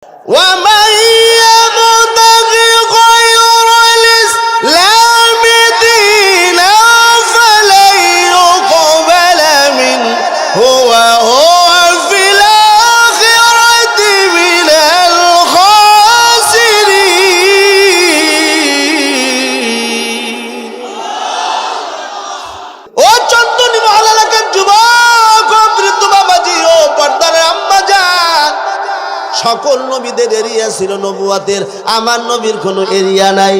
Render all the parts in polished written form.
ومن يبتغي غير الإسلام دينا فلن يقبل منه وهو في الآخرة من الخاسرين ও চন্দনী মহল্লা এলাকার যুবক ও বৃদ্ধ বাবাজি ও পর্দার আম্মা জান, সকল নবীদের এরিয়া ছিল নবুয়াতের, আমার নবীর কোনো এরিয়া নাই।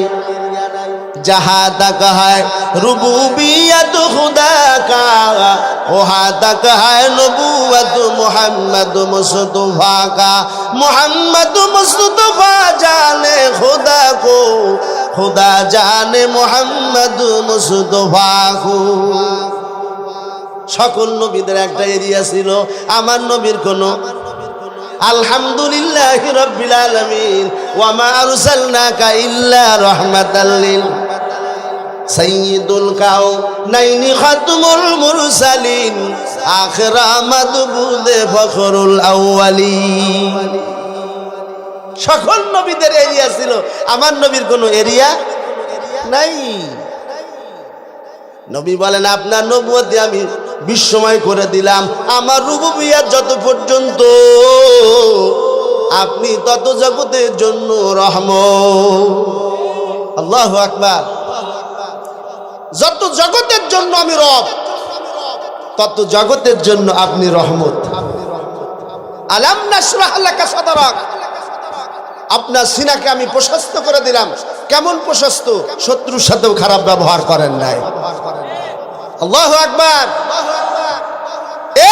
जहाँ तक है रुबूबियत खुदा का वहाँ तक है नबूवत मोहम्मद मुस्तफा का। मोहम्मद मुस्तफा जाने खुदा को, खुदा जाने मोहम्मद मुस्तफा को। সকল নবীদের একটা এরিয়া ছিল, আমার নবীর কোনো। আলহামদুলিল্লাহি রাব্বিল আলামিন ওয়া মা আরসালনাকা ইল্লা রাহমাতাল লিল সাইয়্যিদুল কাউনাইনি খাতমুল মুরসালিন আখিরা মাদবুদে ফখরুল আউয়ালিন। সকল নবীদের এরিয়া ছিল, আমার নবীর কোনো এরিয়া নাই। নবী বলেন আপনার নবুয়তে আমি বিস্ময় করে দিলাম, আমার রুবুবিয়ত যত পর্যন্ত আপনি তত জগতের জন্য রহমত। আল্লাহু আকবার। যত জগতের জন্য আমি রব, তত জগতের জন্য আপনি রহমত। আলাম নাশরাহ লাকা সাদরাক, আপনার সিনাকে আমি প্রশস্ত করে দিলাম। কেমন প্রশস্ত? শত্রুর সাথেও খারাপ ব্যবহার করেন নাই। আল্লাহু আকবার।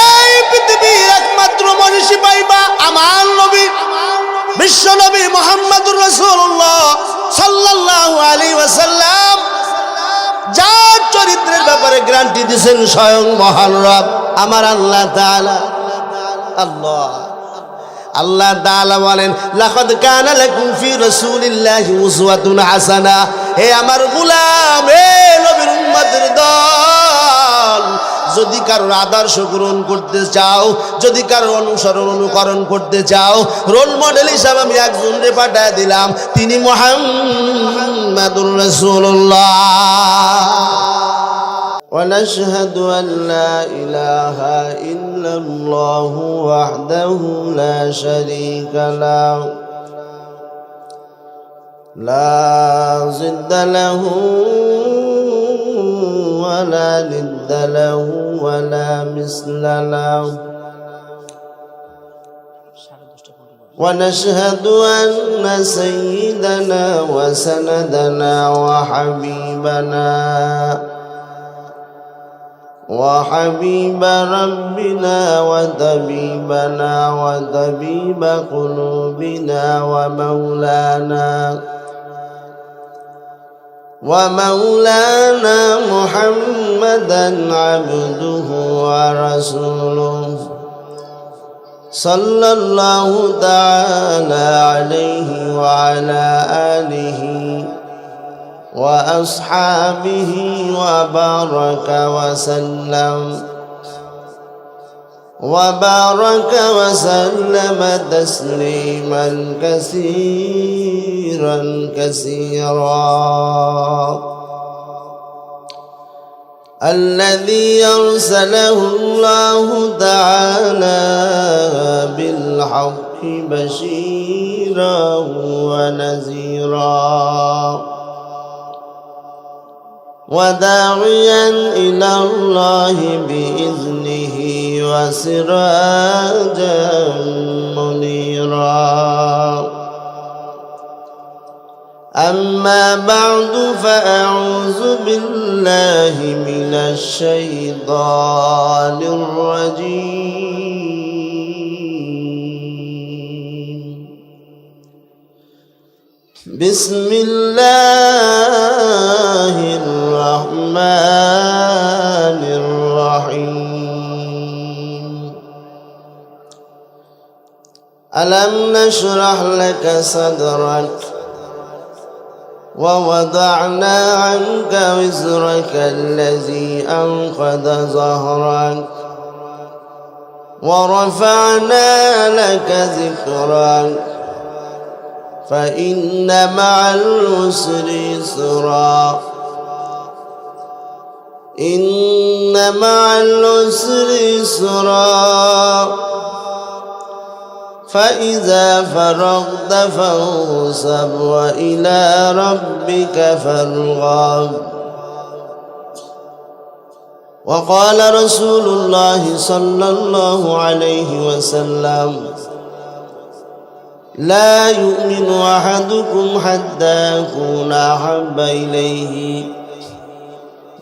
এই পৃথিবীর একমাত্র মনীষী পাইবা আমার নবী, বিশ্ব নবী মুহাম্মদুর রাসূলুল্লাহ সাল্লাল্লাহু আলাইহি ওয়াসাল্লাম, যার চরিত্রের ব্যাপারে গ্যারান্টি দিয়েছেন স্বয়ং মহান রব আমার আল্লাহ তাআলা। আল্লাহ তাআলা বলেন লাকাদ কানা লাকুম ফি রাসূলিল্লাহি উসওয়াতুন হাসানা। হে আমার গোলাম, হে নবীর উম্মতের দল, যদি কারোর আদর্শ গ্রহণ করতে চাও, যদি কারোর অনুসরণ অনুকরণ করতে চাও, রোল মডেল হিসাবে আমি একজনকে পাঠিয়ে দিলাম, তিনি মুহাম্মাদুর রাসূলুল্লাহ। ونشهد أن لا إله إلا الله وحده لا شريك له لا ضد له ولا ند له ولا مثل له ونشهد أن سيدنا وسندنا وحبيب ربنا وطبيبنا وطبيب قلوبنا ومولانا محمدا عبده ورسوله صلى الله تعالى عليه وعلى آله وأصحابه وبارك وسلم تسليما كثيرا الذي أرسله الله تعالى بالحق بشيرا ونذيرا وداعيا إلى الله بإذنه وسراجا منيرا أما بعد فأعوذ بالله من الشيطان الرجيم بسم الله الرحمن الرحيم ألم نشرح لك صدرك ووضعنا عنك وزرك الذي أنقض ظهرك ورفعنا لك ذكرك فإن مع العسر يسرا إن مع العسر يسرا فإذا فرغت فانصب وإلى ربك فارغب. وقال رسول الله صلى الله عليه وسلم لا يؤمن أحدكم حتى يكون أحب إليه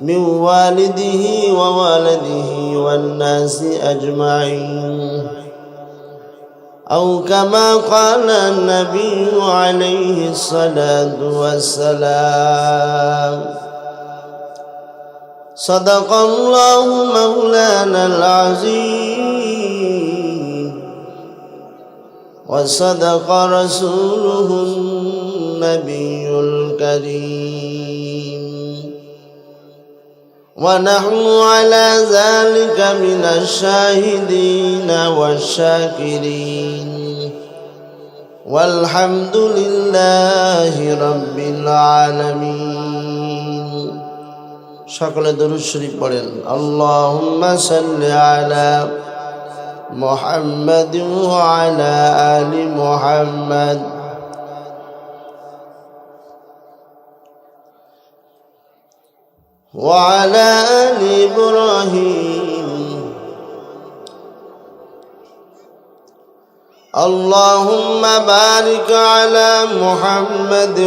من والده وولده والناس أجمعين، أو كما قال النبي عليه الصلاة والسلام. صدق الله مولانا العظيم وصدق رسوله النبي الكريم، ونحن على ذلك من الشاهدين والشاكرين، والحمد لله رب العالمين. সকলে দরুদ শরীফ পড়েন। আল্লাহুম্মা সাল্লি আলা মুহাম্মাদ ওয়া আলা আলি মুহাম্মাদ ওয়া আলা আলি ইব্রাহিম। আল্লাহুম্মা বারিক আলা মুহাম্মাদ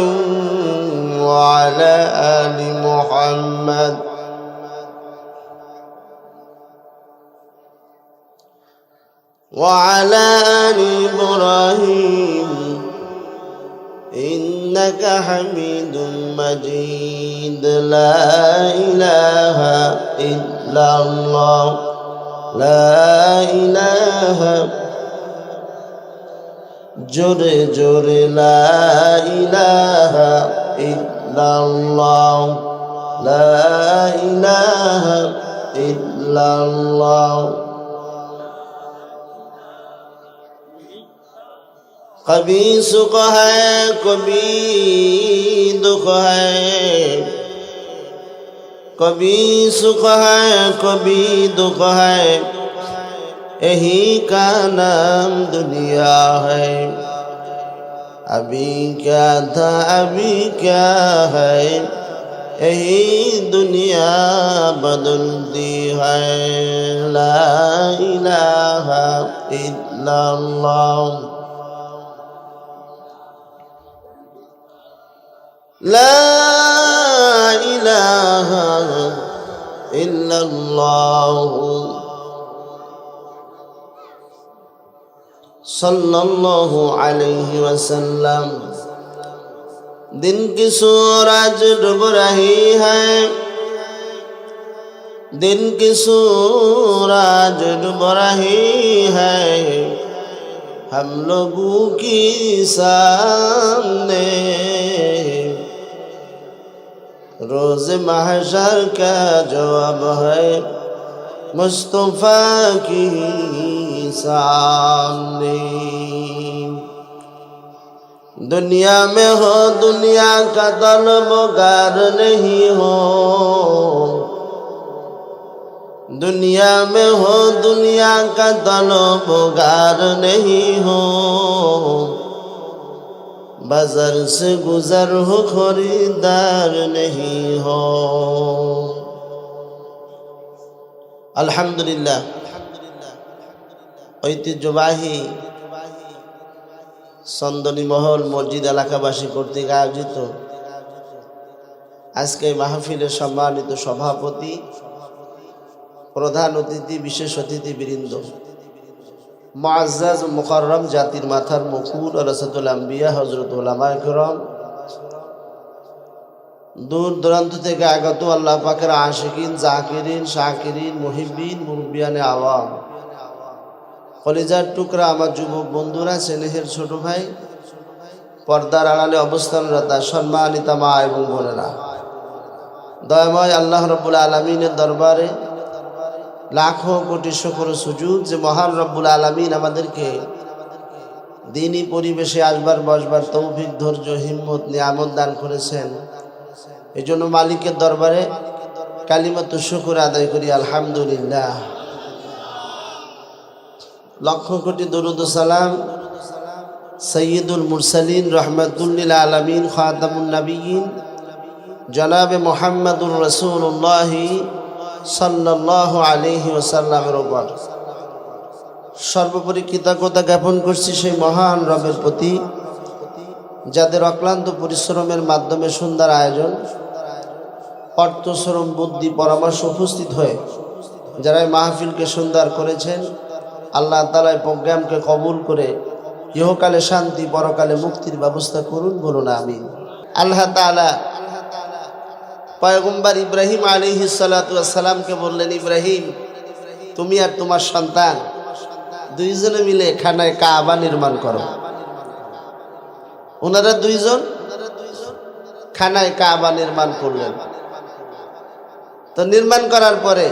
وعلى آل محمد وعلى آل إبراهيم إنك حميد مجيد. لا إله إلا الله لا إله জোরে জোরে লা ইলাহা ইল্লাল্লাহ লা ইলাহা ইল্লাল্লাহ। कभी सुख है कभी दुख है, कभी सुख है कभी दुख है, यही का नाम दुनिया है। अभी क्या था अभी क्या है, यही दुनिया बदलती है। ला इलाहा इल्लल्लाह ला इलाहा इल्लल्लाह सल्लल्लाहु अलैहि वसल्लम। दिन की सूरज डूब रही है, दिन की सूरज डूब रही है, हम लोगों की सामने रोज महशर का जवाब है मुस्तफा की सामने। दुनिया में हो दुनिया का तलबगार नहीं हो, दुनिया में हो दुनिया का तलबगार नहीं हो, बाजार से गुजर हो खरीदार नहीं हो। अल्हम्दुलिल्लाह ঐতিহ্যবাহী সন্দনী মহল মসজিদ এলাকাবাসী কর্তৃক আয়োজিত আজকে মাহফিলের সম্মানিত সভাপতি, প্রধান অতিথি, বিশেষ অতিথি বৃন্দ, মুআজ্জাজ মুকাররম জাতির মাথার মুকুট রাসাতুল আম্বিয়া হযরত উলামায়ে কেরাম, দূর দূরান্ত থেকে আগত আল্লাহ পাকের আশিকিন, জাকিরিন, শাকিরিন, মুহিব্বিন, মুরব্বিয়ানে আওয়াম, কলিজার টুকরা আমার যুবক বন্ধুরা, স্নেহের ছোট ভাই, পর্দার আড়ালে অবস্থানরত সম্মানিত মা এবং বোনেরা, দয়াময় আল্লাহ রাব্বুল আলামিনের দরবারে লাখো কোটি শুকর সুজুদ যে মহান রব্বুল আলামিন আমাদেরকে দিনই পরিবেশে আসবার বসবার তৌফিক, ধৈর্য, হিম্মত, নিয়ামত দান করেছেন। এই জন্য মালিকের দরবারে কালিমাতু শুকর আদায় করি, আলহামদুলিল্লাহ। লক্ষ কোটি দরুদ ও সালাম সৈয়দুল মুরসালিন রহমাতুল লিল আলামিন খাতামুন নবিয়্যিন জনাবে মুহাম্মদুর রাসূলুল্লাহ সাল্লাল্লাহু আলাইহি ওয়াসাল্লামের উপর সর্বোপরি কৃতজ্ঞতা জ্ঞাপন করছি সেই মহান রবের প্রতি, যাদের অক্লান্ত পরিশ্রমের মাধ্যমে সুন্দর আয়োজন, অর্থ, শ্রম, বুদ্ধি, পরামর্শ উপস্থিত হয়ে যারা এই মাহফিলকে সুন্দর করেছেন, আল্লাহ তাআলা এই প্রোগ্রামকে কবুল করে ইহকালে শান্তি, পরকালে মুক্তির ব্যবস্থা করুন, বলুন আমিন। আল্লাহ তাআলা পয়গম্বর ইব্রাহিম আলাইহিস সালাতু ওয়াস সালামকে বললেন, ইব্রাহিম, তুমি আর তোমার সন্তান দুইজনে মিলে খানায় কাবা নির্মাণ করো। ওনারা দুইজন খানায় কাবা নির্মাণ করলেন। তো নির্মাণ করার পরে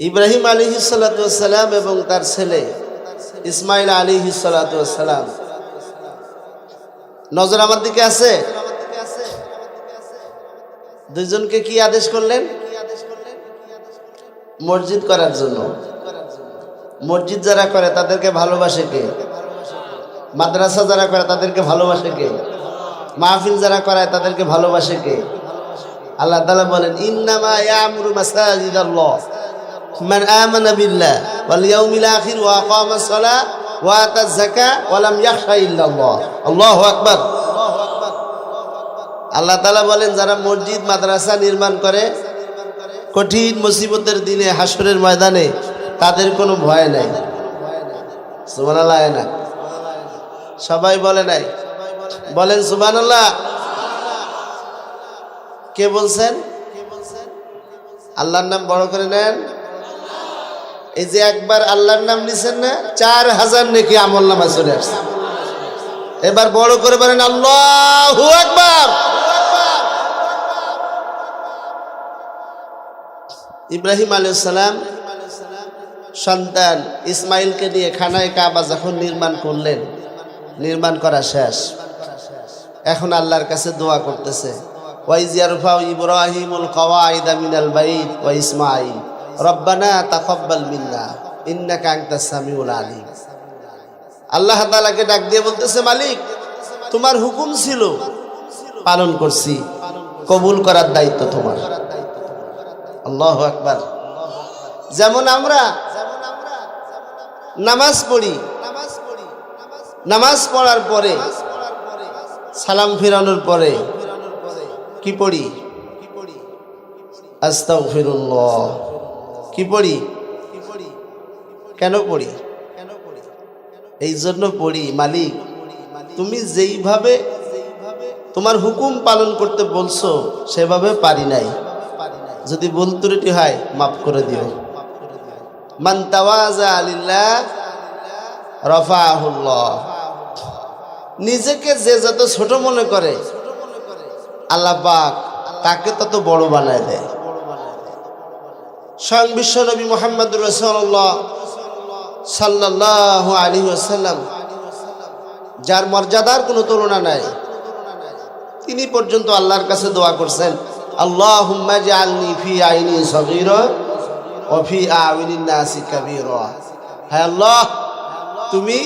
ইব্রাহিম আলাইহিস সালাতু ওয়াস সালাম এবং তার ছেলে ইসমাইল আলাইহিস সালাতু ওয়াস সালাম, নজর আমার দিকে আছে, দুইজনকে কি আদেশ করলেন? মসজিদ করার জন্য। মসজিদ যারা করে তাদেরকে ভালোবাসে কে? মাদ্রাসা যারা করে তাদেরকে ভালোবাসে কে? মাহফিল যারা করায় তাদেরকে ভালোবাসে কে? আল্লাহ তাআলা বলেন, ইন্নামা ইয়ামুরু মাসাজিদাল্লাহ মান আমানা বিল্লাহ ওয়াল ইয়াউমিল আখির ওয়া আকামাস সালাহ ওয়া আতাজ যাকাত ওয়া লাম ইয়াখশা ইল্লাল্লাহ। আল্লাহু আকবার। আল্লাহ তাআলা বলেন, যারা মসজিদ মাদ্রাসা নির্মাণ করে কঠিন মুসিবতের দিনে, হাসরের ময়দানে তাদের কোনো ভয় নাই। সুবহানাল্লাহ। না সবাই বলে নাই, বলেন সুবহানাল্লাহ। কে বলছেন? আল্লাহর নাম বড় করে নেন। এই যে একবার আল্লাহর নাম নিছেন না, 4000 নেকি আমল নামা চলে আসছে। এবার বড় করে বলেন আল্লাহু আকবার। ইব্রাহিম আলাইহিস সালাম সন্তান ইসমাইলকে নিয়ে খানায় কাবা যখন নির্মাণ করলেন, নির্মাণ করা শেষ, এখন আল্লাহর কাছে দোয়া করতেছে, ওয়াইজ ইয়ারফাউ ইব্রাহিমুল কওয়াইদা মিনাল বাইত ওয়া ইসমাইল রব্বানা তাকাব্বাল মিন্না ইন্নাকা আনতাস সামিউল আলিম। আল্লাহ তাআলাকে ডাক দিয়ে বলতেছে, মালিক, তোমার হুকুম ছিল, পালন করছি, কবুল করার দায়িত্ব তোমার। আল্লাহু আকবার। যেমন আমরা নামাজ পড়ি, নামাজ পড়ার পরে সালাম ফিরানোর পরে কি পড়ি? আস্তাগফিরুল্লাহ। কি পড়ি? কেন পড়ি? এই জন্য পড়ি, মালিক, তুমি যেইভাবে তোমার হুকুম পালন করতে বলছো সেভাবে পারি নাই, যদি ভুল ত্রুটি হয় মাফ করে দিও। মান তাওয়াজা লিল্লাহ রাফাহুল্লাহ। নিজেকে যে যত ছোট মনে করে আল্লাহ পাক তাকে তত বড় বানায় দেয়। স্বয়ং বিশ্ব নবী মুহাম্মদুর রাসূলুল্লাহ সাল্লাল্লাহু আলাইহি ওয়াসাল্লাম, যার মর্যাদার কোনো তুলনা নাই, তিনি পর্যন্ত আল্লাহর কাছে দোয়া করছেন, আল্লাহুম্মা জাআলনি ফি আইনি সগীরা ওয়া ফি আ'য়ুনিন নাসি কাবীরা। হে আল্লাহ, তুমি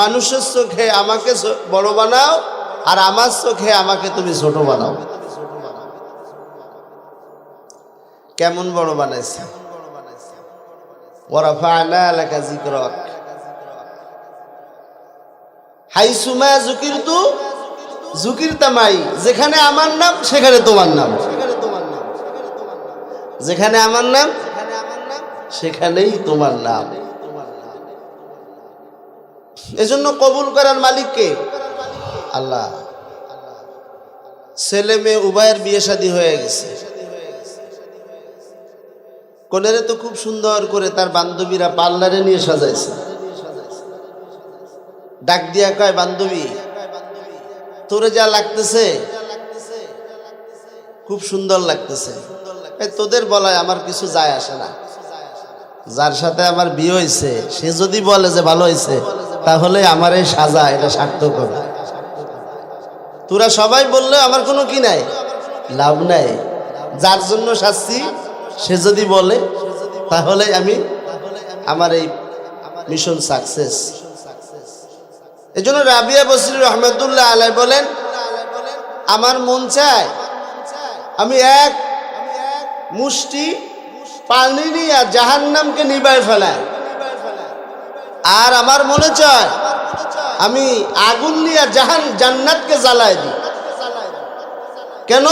মানুষের চোখে আমাকে বড় বানাও আর আমার চোখে আমাকে তুমি ছোট বানাও। কেমন বড় বানাইছে? ওয়া রাফা'না লাকা যিকরাক হাইসুমা যুকিরতু যুকিরতা মাই। যেখানে আমার নাম সেখানে তোমার নাম, যেখানে আমার নাম সেখানেই তোমার নাম। এজন্য কবুল করার মালিক কে? আল্লাহ। ছেলে মেয়ে উভয়ের বিয়ে শাদী হয়ে গেছে। কোনেরে তো খুব সুন্দর করে তার বান্ধবীরা পার্লারে নিয়ে সাজাইছে। ডাক দিয়া কয়, বান্ধবী, তোরে যা লাগতেছে খুব সুন্দর লাগতেছে, তোদের বলায় আমার কিছু যায় আসে না। যার সাথে আমার বিয়ে হয়েছে সে যদি বলে যে ভালো হয়েছে, তাহলে আমার এই সাজা এটা সার্থক হবে। তোরা সবাই বললে আমার কোনো কি নাই, লাভ নাই। যার জন্য শাস্তি সে যদি বলে তাহলে আমি আমার এই মিশন সাকসেস। এই জন্য রাবিয়া বসরি রহমতুল্লাহ আলাই বলেন, আমার মন চায় আমি এক মুষ্টি পানি নিয়ে জাহান্নামকে নিবায় ফেলায়, আর আমার মনে চায় আমি আগুন নিয়ে জান্নাতকে জ্বালায় দিই। কেন?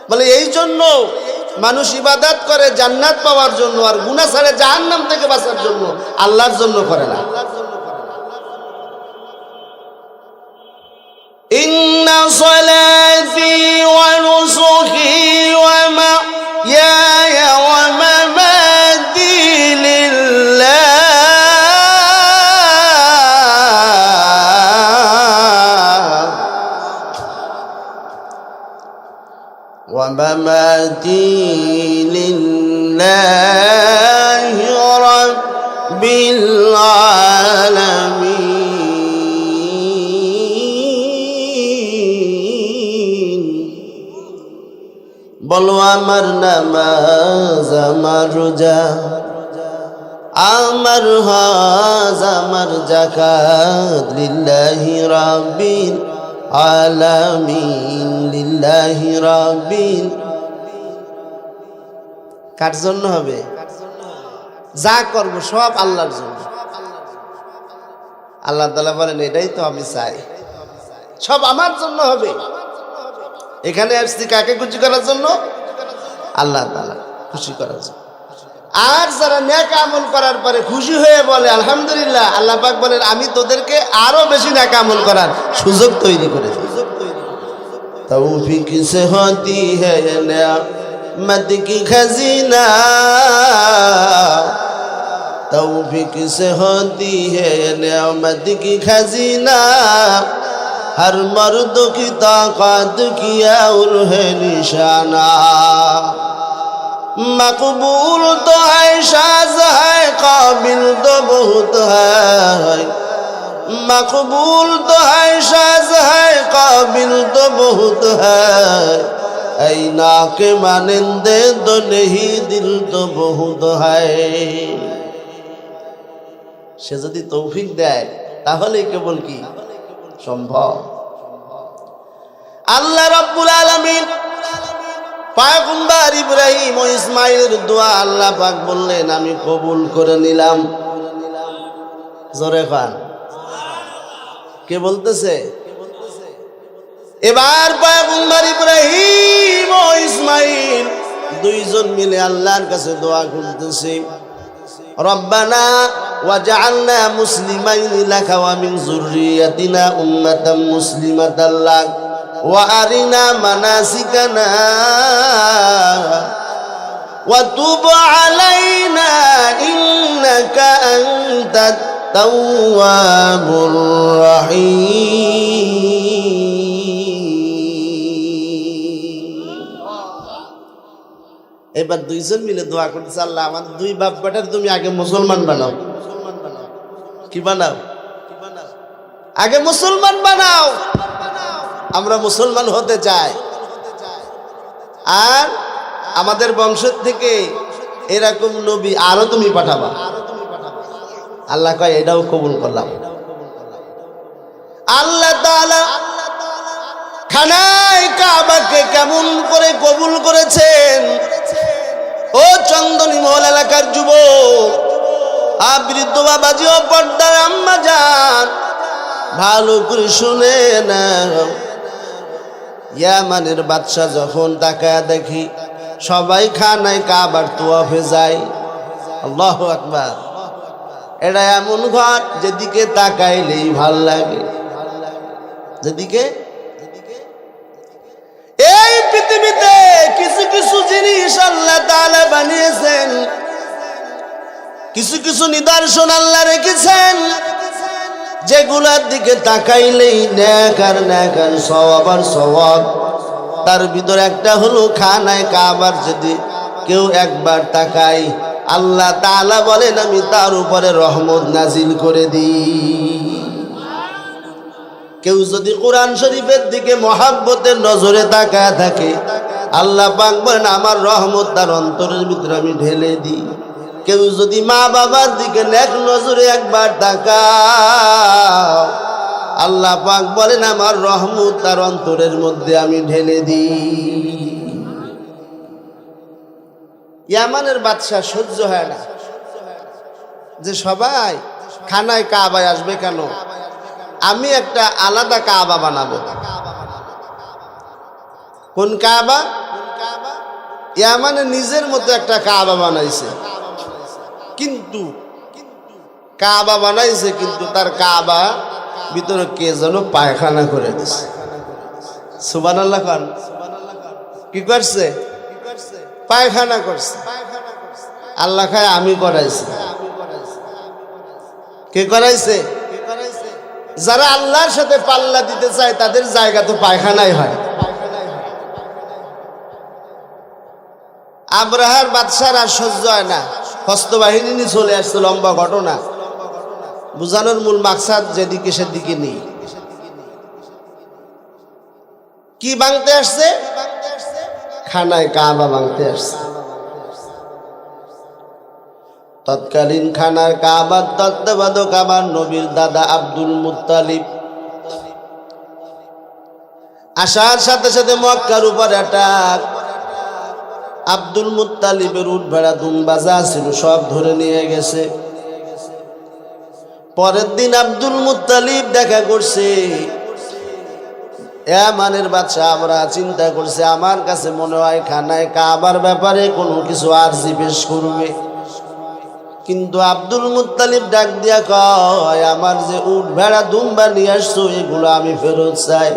বলে এই জন্য মানুষ ইবাদত করে জান্নাত পাওয়ার জন্য, আর গুনাহ ছাড়ে জাহান্নাম থেকে বাঁচার জন্য, আল্লাহর জন্য করে না। ইন্না সলাতি ওয়া নুসুকি ওয়া মাহইয়ায়া ওয়া মামাতি লিল্লাহ ওয়া মামাতি লিল্লাহি রাব্বিল আলামিন। বলো আমার নামাজ, আমার রোজা, আমার হজ, আমার যাকাত লিল্লাহি রাব্বিল আলামিন, লিল্লাহি রাব্বিল। কার জন্য হবে? যা করব সব আল্লাহর জন্য। আল্লাহ তাআলা বলেন এটাই তো আমি চাই, সব আমার জন্য হবে। এখানে আসছি কাকে খুশি করার জন্য? আল্লাহ তাআলা খুশি করার জন্য। আর যারা নেক আমল করার পরে খুশি হয়ে বলে আলহামদুলিল্লাহ, আল্লাহ পাক বলেন আমি তোদেরকে আরো বেশি নেক আমল করার সুযোগ তৈরি করে দিই। তৌফিক সে হতি হ্যায় নেয়ামত কি খজিনা, তৌফিক সে হতি হ্যায় নেয়ামত কি খজিনা, हर मर्द की ताकत किया और है निशाना, मकबूल तो है शाज है काबिल तो बहुत है, मकबूल तो है शाज है काबिल तो बहुत है, ऐना के मानिंदे तो नहीं दिल तो बहुत है। সে যদি তৌফিক দেয় তাহলে কেবল কি সম্ভব। আল্লাহ রাব্বুল আলামিন পয়গম্বর ইব্রাহিম ও ইসমাঈলের দোয়া আল্লাহ পাক বললেন আমি কবুল করে নিলাম। জোরে খান, কে বলতেছে? এবার পয়গম্বর ইব্রাহিম ও ইসমাঈল দুইজন মিলে আল্লাহর কাছে দোয়া করতেছে, রব্বানা ওয়াজআলনা মুসলিমাইনি লাকা ওয়া মিন যুররিয়াতিনা উম্মাতাম মুসলিমাতাল লাক ওয়া আরিনা মানাসিকানা ওয়া তুব আলাইনা ইন্নাকা আনতাত তাওয়াবুর রহিম। এবার দুইজন মিলে দোয়া করতেছে, আল্লাহ আমার দুই বাপ বেটার তুমি আগে মুসলমান বানাও। কি বানাও? আগে মুসলমান বানাও, আমরা মুসলমান হতে চাই, আর আমাদের বংশ থেকে এরকম নবী আরো তুমি পাঠাবা। আল্লাহ কয় এটাও কবুল করলাম। আল্লাহ তাআলা খানায় কাবাকে কেমন করে কবুল করেছেন। ও চন্দনী মহল এলাকার যুবক, বৃদ্ধ বাবাজি ও পর্দার আম্মা যান, ভালো করে শুনে না। ইয়ামানের বাদশা যখন তাকায় দেখি সবাই খানায় কাবার তোয়াফে যায়। আল্লাহু আকবার। এটা এমন ঘর যেদিকে তাকাইলেই ভাল লাগে, যেদিকে। এই পৃথিবীতে কিছু কিছু জিনিস আল্লাহ তাআলা বানিয়েছেন, কিছু কিছু নিদর্শন আল্লাহ রেখেছেন, যেগুলার দিকে তাকাইলেই নেক আর নেক আর সওয়াব আর সওয়াব। তার ভিতর একটা হলো খানায় কাবার যদি কেউ একবার তাকায় আল্লাহ তাআলা বলেন আমি তার উপরে রহমত নাজিল করে দিই। কেউ যদি কোরআন শরীফের দিকে মহাব্বতের নজরে তাকায় থাকে, আল্লাহ পাক বলেন আমার রহমত তার অন্তরের ভিতরে আমি ঢেলে দিই। কেউ যদি মা বাবার দিকে নেক নজরে একবার তাকাও, আল্লাহ পাক বলেন আমার রহমত তার অন্তরের মধ্যে আমি ঢেলে দিই। ইয়ামানের বাদশা সহ্য হয় না যে সবাই খানায় কাবায় আসবে কেন, আমি একটা আলাদা কাবা বানাবো। কোন কাবা? ইয়ামানে নিজের মতো একটা কাবা বানাইছে, কিন্তু কাবা বানাইছে কিন্তু তার কাবা ভিতরে কে যেন পায়খানা করে দিছে। সুবহানাল্লাহ খান কি করছে? পায়খানা করছে। আল্লাহ খায় আমি করাইছি। কে করাইছে? যারা আল্লাহর সাথে পাল্লা দিতে চায় তাদের জায়গা তো পায়খানাই হয়। আব্রাহার বাদশার আর সহ্য হয় না, হস্তবাহিনী নিয়ে চলে আসছে। লম্বা ঘটনা, বুঝানোর মূল মাকসাদ যেদিকে সেদিকে নেই। কি ভাঙতে আসছে? খানায় কাবা ভাঙতে আসছে। তৎকালীন খানার কাবার তত্ত্বাবধায়ক আমার নবীর দাদা আব্দুল মুত্তালিব। আসার সাথে সাথে মক্কার উপর অ্যাটাক। আব্দুল মুত্তালিবের উট ভেড়া দুম্বাজা ছিল, সব ধরে নিয়ে গেছে। পরের দিন আব্দুল মুত্তালিব দেখা করছে ইয়ামানের বাদশা। আমরা চিন্তা করছে আমার কাছে মনে হয় খানায় কাবার ব্যাপারে কোনো কিছু আরজি পেশ করবে, কিন্তু আব্দুল মুত্তালিব ডাক দিয়া কয় আমার যে উট ভেড়া দুম্বা নিয়ে আসছো এগুলো আমি ফেরত চাই।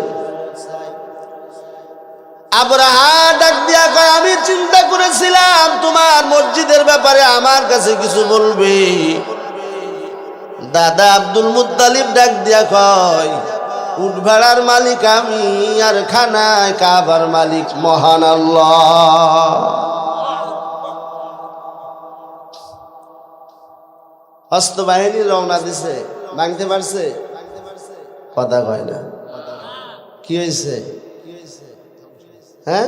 আব্রাহা ডাক দিয়া কয় আমি চিন্তা করেছিলাম তোমার মসজিদের ব্যাপারে আমার কাছে কিছু বলবে। দাদা আব্দুল মুত্তালিব ডাক দিয়া কয় উট ভেড়ার মালিক আমি, আর খানায় কাবার মালিক মহান আল্লাহ। হস্তবাহিনী রওনা দিছে, ভাঙতে পারছে? কথা কয় না। কি হয়েছে? হ্যাঁ,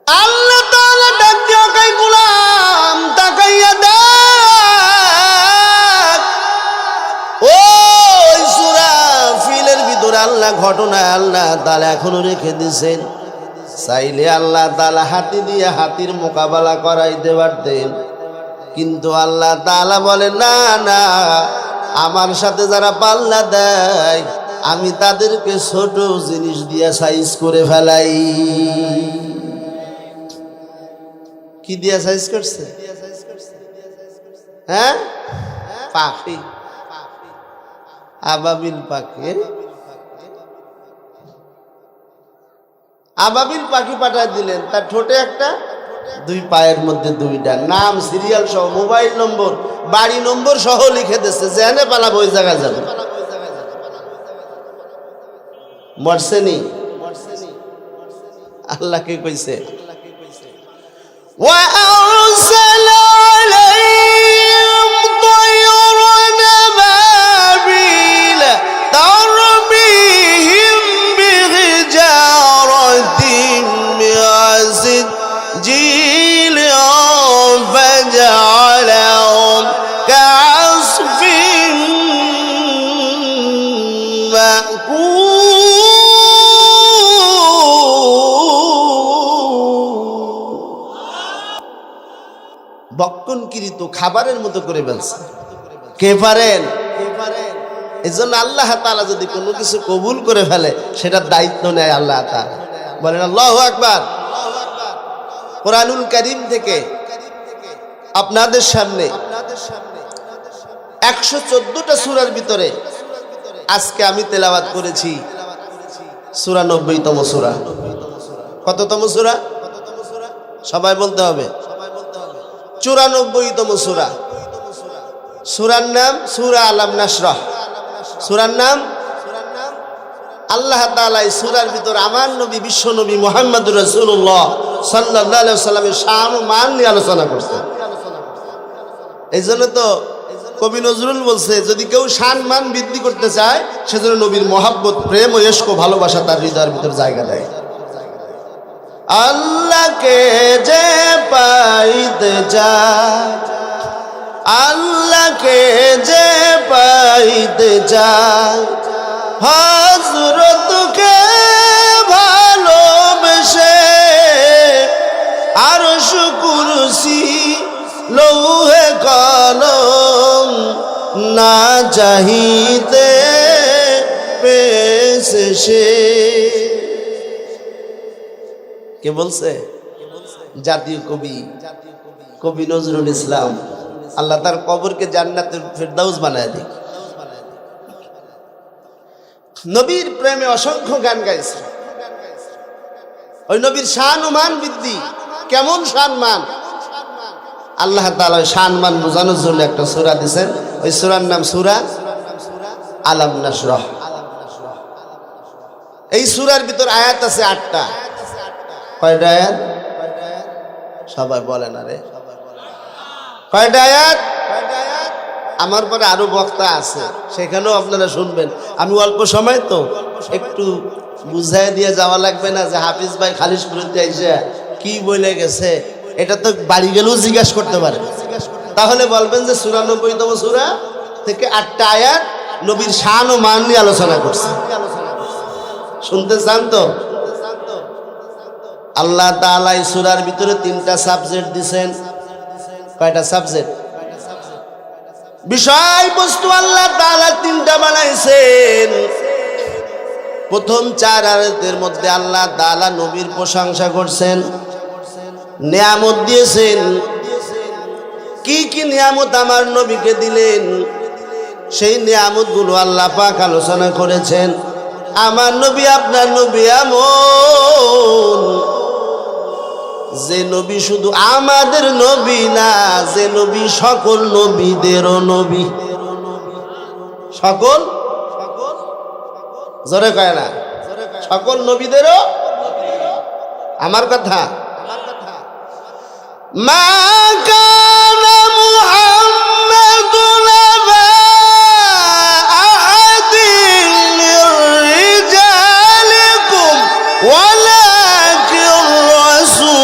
আল্লাহ তাআলা ডাক দিয়া কয় গোলাম তাকাইয়া দেখ। ওই সূরা ফিলের ভিতরে আল্লাহ ঘটনা আল্লাহ তাআলা এখনো রেখে দিয়েছেন। চাইলে আল্লাহ তাআলা হাতি দিয়ে হাতির মোকাবেলা করাইতে পারতেন, কিন্তু আল্লাহ তাআলা বলে না না, আমার সাথে যারা পাল্লা দেয় আমি তাদেরকে ছোট জিনিস দিয়ে সাইজ করে ফেলাই। কি দিয়ে সাইজ করছে? হ্যাঁ, পাখি, আবাবিল পাখি। আবাবিল পাখি পাঠায় দিলেন, তার ঠোঁটে একটা, দুই পায়ের মধ্যে দুইটা, নাম সিরিয়াল সহ, মোবাইল নম্বর, বাড়ি নম্বর সহ লিখে দিচ্ছে, যেখানে পালাবো ওই জায়গায় যাবে। মরছেনি? আল্লাহকে কইছে বক্ষণকৃত খাবারের মতো করে ফেলছে। কে পারেন? এই জন্য আল্লাহ তাআলা যদি কোনো কিছু কবুল করে ফেলে সেটার দায়িত্ব নেয় আল্লাহ তাআলা। বলেন আল্লাহু আকবার। কোরআনুল কারীম থেকে আপনাদের সামনে 114টা সূরার ভিতরে আজকে আমি তেলাওয়াত করেছি সূরা 90তম সূরা। কততম সূরা? সবাই বলতে হবে। 94তম সূরা। সূরার নাম সূরা আলাম নাশরাহ। সূরার নাম আল্লাহ তাআলা এই সূরার ভিতর আমার নবী বিশ্ব নবী মুহাম্মদুর রাসূলুল্লাহ সাল্লাল্লাহু আলাইহি ওয়াসাল্লামের শান ও মান নিয়ে আলোচনা করছেন। এই জন্য তো কবি নজরুল বলছে, যদি কেউ শান মান বৃদ্ধি করতে চায় সেজন্য নবীর মহাব্বত, প্রেম ও ইশক ও ভালোবাসা তার হৃদয়ের ভিতর জায়গা দেয়। আল্লাহকে যে পাইতে চায়, আল্লাহকে যে পাইতে চায়, হযরতকে ভালোবেসে আরশ কুরসি লৌহে কলম না চাহিতে পেয়েছে সে। কে বলছে? জাতীয় কবি, কবি নজরুল ইসলাম। আল্লাহ তার কবরকে জান্নাতুল ফেরদাউস বানায় দিক। নবীর প্রেমে অসংখ্য গান গাইছে। ওই নবীর শান ও মান বৃদ্ধি। কেমন শান মান? আল্লাহ তাআলা শান মান বোঝানোর জন্য একটা সূরা দিয়েছেন। ওই সূরার নাম সূরা আলাম নাশরাহ। এই সূরার ভিতর আয়াত আছে 8টা। কয়টা আয়াত? সবাই বলেন, আরে কয়টা আয়াত? আমার পরে আরো বক্তা আছে, সেখানেও আপনারা শুনবেন। আমি অল্প সময় তো একটু বুঝাই দিয়ে যাওয়া লাগবে না যে হাফিজ ভাই খালিশপুরতে এসে কি বলে গেছে, এটা তো বাড়ি গেলেও জিজ্ঞাসা করতে পারে। তাহলে বলবেন যে ৯৪তম সূরা থেকে 8টা আয়াত নবীর শান ও মান নিয়ে আলোচনা করছে। শুনতে চান তো? আল্লাহ তাআলা এই সূরার ভিতরে 3টা সাবজেক্ট দিবেন। কয়টা সাবজেক্ট? বিষয়বস্তু আল্লাহ তাআলা 3টা বানাইছেন। প্রথম 4 আয়াতের মধ্যে আল্লাহ তাআলা নবীর প্রশংসা করছেন, নিয়ামত দিয়েছেন। কি কি নিয়ামত আমার নবীকে দিলেন, সেই নিয়ামতগুলো আল্লাহ পাক আলোচনা করেছেন। আমার নবী, আপনার নবী এমন যে নবী শুধু আমাদের নবী না, যে নবী সকল নবীদেরও নবী। সকল, জোরে কয় না, সকল নবীদেরও। আমার কথা, মা কানা মুহাম্মাদুন আবা আহাদিন মির রিজালিকুম ওয়ালাকিন রাসূলুল্লাহি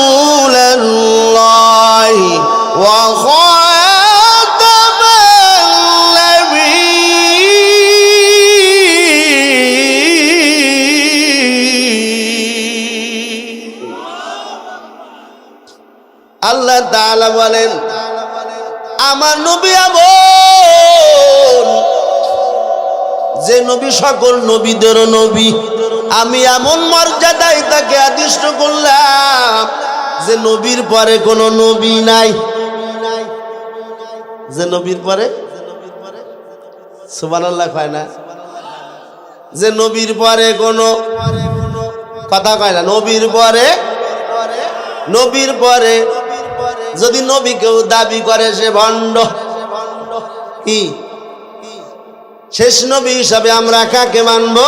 ওয়া খাতামান নাবিয়্যিন। আল্লাহ তাআলা বলেন, আমার নবী এমন যে নবী সকল নবীদেরও নবী। আমি এমন মর্যাদায় তাকে আদিষ্ট করলাম যে নবীর পরে কোনো নবী নাই। যে নবীর পরে, সুবহানাল্লাহ কয় না, যে নবীর পরে কোনো কথা কয় না। নবীর পরে, নবীর পরে যদি নবী কেউ দাবি করে সে ভণ্ড। কি শেষ নবী হিসাবে আমরা কাকে মানব?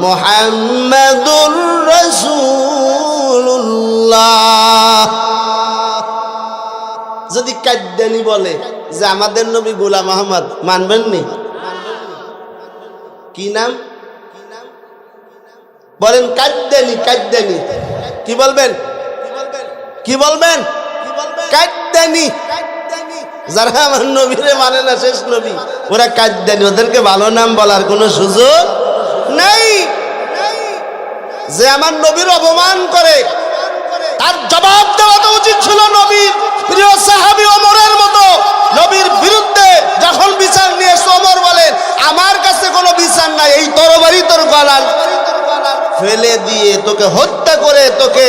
মুহাম্মাদুর রাসূলুল্লাহ। যদি কাদ্দানি বলে যে আমাদের নবী গোলাম আহমদ, মানবেন নি? কি নাম বলেন? কাদ্দানি। কাদ্দানি কি বলবেন? কি বলবেন? কাদ্দানি। যারা আমার নবীরে মানে না, শেষ নবী, ওরা কাদ্দানি। ওদেরকে ভালো নাম বলার কোনো সুযোগ নাই। যে আমার নবীর অপমান করে তার জবাব দেওয়া তো উচিত ছিল নবীর প্রিয় সাহাবী ওমরের মতো। নবীর বিরুদ্ধে যখন বিচার নিয়ে ওমর বলেন, আমার কাছে কোনো বিচার নাই, এই তরবারি তোর গলায় ফেলে দিয়ে তোকে হত্যা করে, তোকে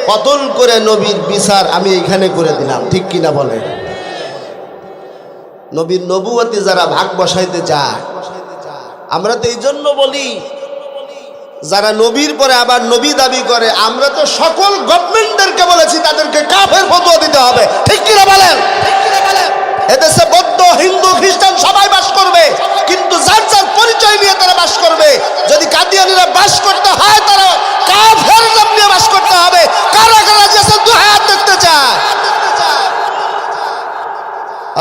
কতল করে নবীর বিচার আমি এখানে করে দিলাম। ঠিক কিনা বলে? নবীর নবুয়তে যারা ভাগ বসাইতে চায়, আমরা তো এই জন্য বলি, যারা নবীর পরে আবার নবী দাবি করে, আমরা তো সকল গভর্নমেন্টদেরকে বলেছি তাদেরকে কাফের ফতোয়া দিতে হবে। ঠিক কিনা বলেন? এদেশে বৌদ্ধ, হিন্দু, খ্রিস্টান সবাই বাস করবে, কিন্তু যার যার পরিচয় নিয়ে তারা বাস করবে। যদি কাদিয়ানীরা বাস করতে হয়, তারা কাফের নাম নিয়ে বাস করতে হবে।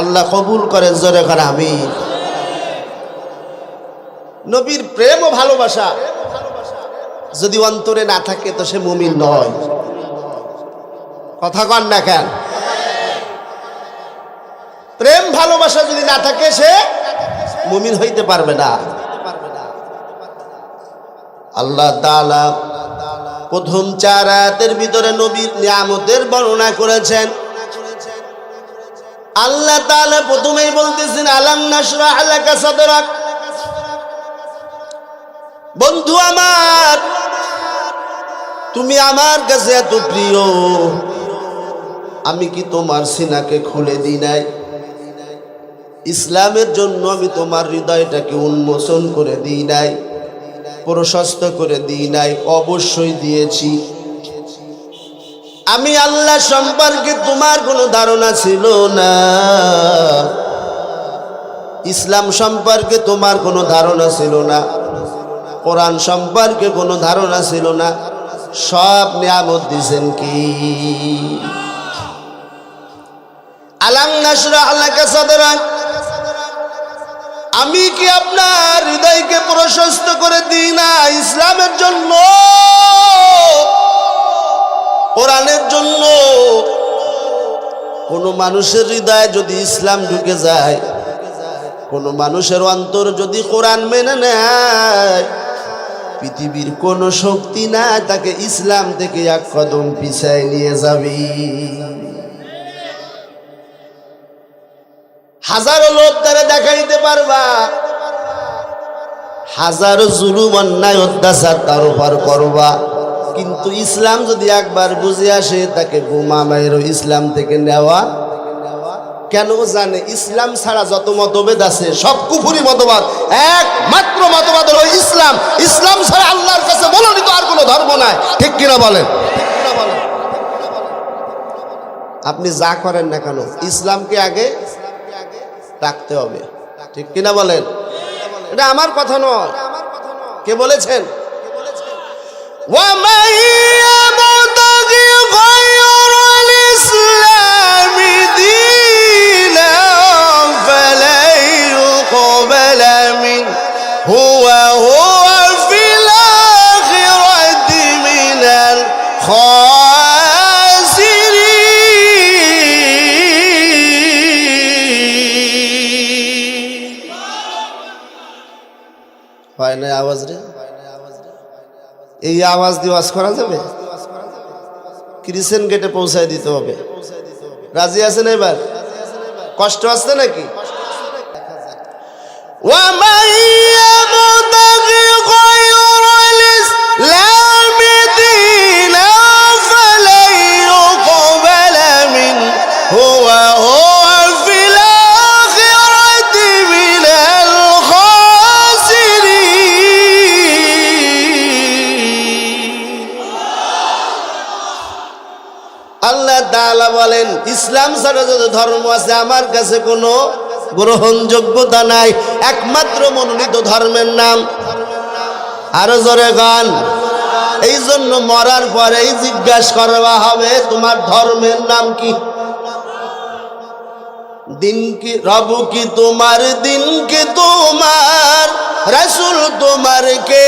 আল্লাহ কবুল করেন, জোরে করে আমিন। নবীর প্রেম ও ভালোবাসা যদি অন্তরে না থাকে তো সে মুমিন নয়। কথা কন না কেন? প্রেম ভালোবাসা যদি না থাকে সে মুমিন হইতে পারবে না। আল্লাহ তাআলা প্রথম 4 আয়াতের ভিতরে নবীর নিয়ামতের বর্ণনা করেছেন। আল্লাহ তাআলা প্রথমেই বলতেছেন আলাম নাশরাহ লাকা সাদরাক। বন্ধু আমার, তুমি আমার কাছে এত প্রিয়, আমি কি তোমার সিনাকে খুলে দিই নাই? ইসলামের জন্য আমি তোমার হৃদয়টাকে উন্মোচন করে দিই নাই, প্রশস্ত করে দিই নাই? অবশ্যই দিয়েছি। আমি আল্লাহ সম্পর্কে তোমার কোনো ধারণা ছিল না, ইসলাম সম্পর্কে তোমার কোনো ধারণা ছিল না, কোরআন সম্পর্কে কোনো ধারণা ছিল না। সব নিয়ামত দিয়েছেন কি? আলাম নাশরাহ লাকা সাদরাক। আমি কি আপনার হৃদয়কে প্রশস্ত করে দিই না ইসলামের জন্য, কোরআনের জন্য? কোন মানুষের হৃদয়ে যদি ইসলাম ঢুকে যায়, কোন মানুষের অন্তর যদি কোরআন মেনে নেয়, পৃথিবীর কোন শক্তি না তাকে ইসলাম থেকে এক কদম পিছায় নিয়ে যাবে। হাজারো লোক তারা দেখাইতে পারবা, হাজারো জুলুম অন্যায় অত্যাচার তার উপর করবা, কিন্তু ইসলাম যদি একবার বুঝে আসে তাকে বোমা মায়ের ইসলাম থেকে নেওয়া। কেন জানে? ইসলাম ছাড়া যত মতভেদ আছে সব কুফরি মতবাদ, একমাত্র মতবাদ হলো ইসলাম। ইসলাম ছাড়া আল্লাহর কাছে মনোনীত আর কোনো ধর্ম নাই। ঠিক কিনা বলেন? আপনি যা করেন না কেন ইসলামকে আগে রাখতে হবে। ঠিক কিনা বলেন? এটা আমার কথা নয়, কে বলেছেন? হয় না আওয়াজ রে? এই আওয়াজ দিয়ে ওয়াজ করা যাবে? ক্রিসেন গেটে পৌঁছায় দিতে হবে। রাজি আছেন? এবার কষ্ট আসছে নাকি? আল্লাহ তাআলা বলেন ইসলাম ছাড়া যত ধর্ম আছে আমার কাছে কোনো গ্রহণযোগ্যতা নাই। একমাত্র মনোনীত ধর্মের নাম, আরো জোরে গান। এই জন্য মরার পরেই জিজ্ঞাসা করা হবে তোমার ধর্মের নাম কি? দিন কি রব কি তোমার, দিন কি তোমার, রাসূল তোমার কে?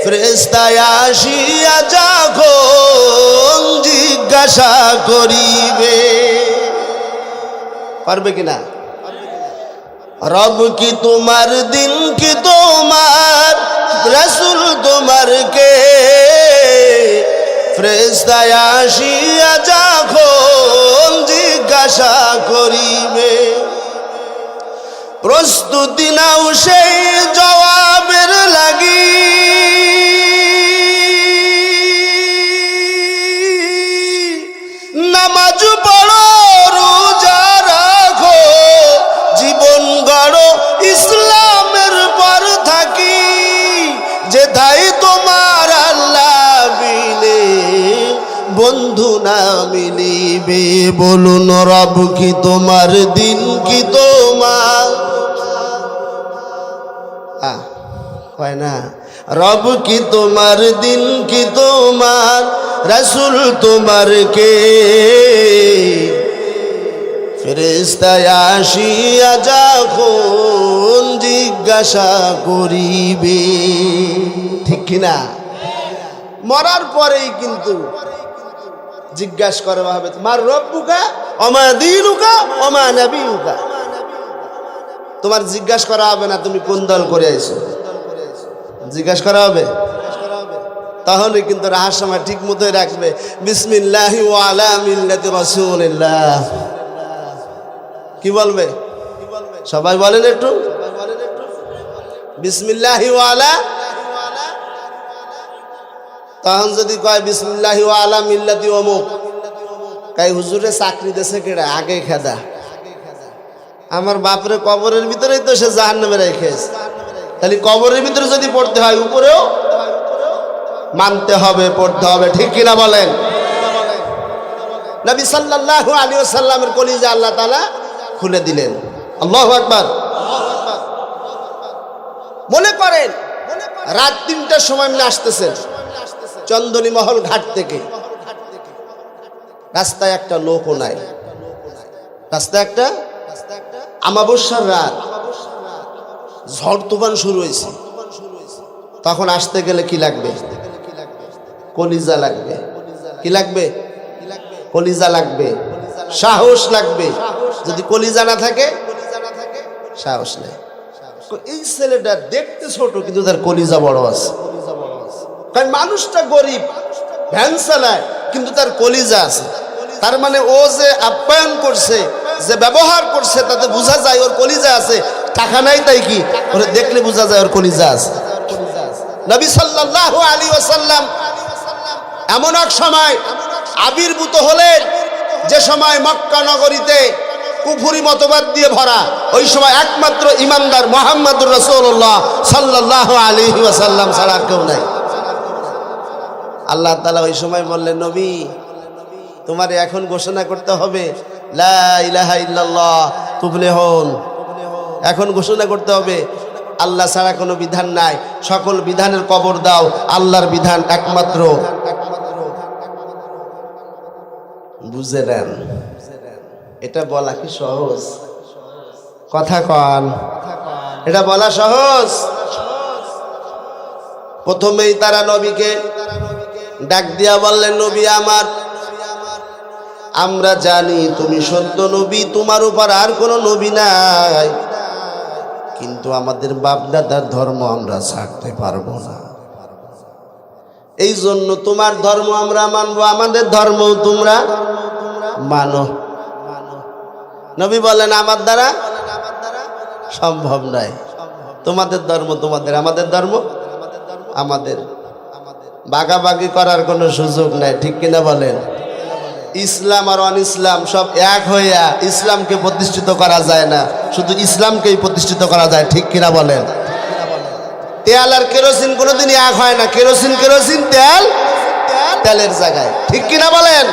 ফেরেশতায় আসিয়া যখন জিজ্ঞাসা করিবে। পারবে কিনা? রব কি তোমার, দিন কি তোমার, রাসূল তোমার কে? ফেরেশতায় আসিয়া যখন জিজ্ঞাসা করিবে। প্রস্তুতি নাও সেই জবাবের লাগি, নামাজ পড়ো, রোজা রাখো, জীবন গড়ো ইসলামের পর থাকি। যেথায় তোমার আল্লাহ মিলে বন্ধু না মিলিবে। বলুন রব কি তোমার, দিন কি তোমার? হয় না? রব কি তোমার, দিন কি তোমার, রাসূল তোমার কে? ফেরেশতায় আসিয়া যখন জিজ্ঞাসা করিবে, ঠিক কিনা? মরার পরেই কিন্তু জিজ্ঞাসা করা হবে, তোমার রব্বুকা ওমা দীনুকা ওমা নবিয়ুকা। তোমার জিজ্ঞাসা করা হবে না তুমি কোন দল করে আইছো, জিজ্ঞাসা করা হবে। তাহলে কিন্তু রাহসময় ঠিক মতোই রাখবে, বিসমিল্লাহি ওয়া আলা মিল্লাতি রাসূলিল্লাহ। কি বলবে সবাই বলেন একটু, বিসমিল্লাহি ওয়া আলা। তখন যদি কয় বিসমিল্লাহি ওয়া আলা মিল্লাতি অমুক, কাই হুজুরে চাকরি দেশে কেডা আগে খেদা, আমার বাপরে কবরের ভিতরেই তো সে জাহান্নামে রেখেছে, তাহলে কবরের ভিতরে যদি পড়তে হয় উপরেও মানতে হবে, পড়তে হবে, ঠিক কিনা বলেন? নবী সাল্লাল্লাহু আলাইহি ওয়াসাল্লামের কলিজা আল্লাহ তাআলা খুলে দিলেন। আল্লাহু আকবার। মনে করেন রাত ৩টার সময় আপনি আসতেছেন চন্দনী মহল ঘাট থেকে, রাস্তায় একটা লোকও নাই, রাস্তায় একটা আমাবস্যার রাত, ঝড় তুফান শুরু হয়েছে। তখন আসতে গেলে কি লাগবে? কলিজা লাগবে। কি লাগবে? কলিজা লাগবে, সাহস লাগবে। যদি কলিজা না থাকে সাহস নেই। এই ছেলেটা দেখতে ছোট কিন্তু তার কলিজা বড় আছে। কারণ মানুষটা গরিব, ভ্যান চালায়, কিন্তু তার কলিজা আছে। তার মানে ও যে আপ্যায়ন করছে, যে ব্যবহার করছে, তাতে বোঝা যায় ওর কলিজা আছে। টাকা নাই তাই কি, ওরে দেখলে বোঝা যায় ওর কলিজা আছে। নবী সাল্লাল্লাহু আলাইহি ওয়াসাল্লাম এমন এক সময় আবির্ভূত হলেন যে সময় মক্কা নগরীতে কুফরি মতবাদ দিয়ে ভরা। ওই সময় একমাত্র ইমানদার মুহাম্মদুর রাসূলুল্লাহ সাল্লাল্লাহু আলাইহি ওয়াসাল্লাম ছাড়া কেউ নাই। আল্লাহ তাআলা ওই সময় বললেন, নবী তোমারে এখন ঘোষণা করতে হবে লা ইলাহা ইল্লাল্লাহ তুফলিহুন। এখন ঘোষণা করতে হবে আল্লাহ ছাড়া কোনো বিধান নাই, সকল বিধানের কবর দাও, আল্লাহর বিধান একমাত্র। বুঝে নেন, এটা বলা কি সহজ কথা? কন এটা বলা সহজ? প্রথমেই তারা নবীকে ডাক দিয়া বললেন, নবী আমার, আমরা জানি তুমি সত্য নবী, তোমার উপর আর কোনো নবী নাই, কিন্তু আমাদের বাপ দাদার ধর্ম আমরা ছাড়তে পারবো না। এই জন্য তোমার ধর্ম আমরা মানবো, আমাদের ধর্ম তোমরা মানো। নবী বলেন, আমার দ্বারা সম্ভব নাই। তোমাদের ধর্ম তোমাদের, আমাদের ধর্ম আমাদের, ভাগাভাগি করার কোনো সুযোগ নাই, ঠিক কিনা বলেন? ইসলাম আর অন ইসলাম সব এক হইয়া ইসলামকে প্রতিষ্ঠিত করা যায় না, শুধু ইসলামকেই প্রতিষ্ঠিত করা যায়, ঠিক কিনা বলেন? তেল আর কেরোসিন কোনোদিনই এক হয় না, কেরোসিন কেরোসিন, তেল তেলের জায়গায়, ঠিক কিনা বলেন?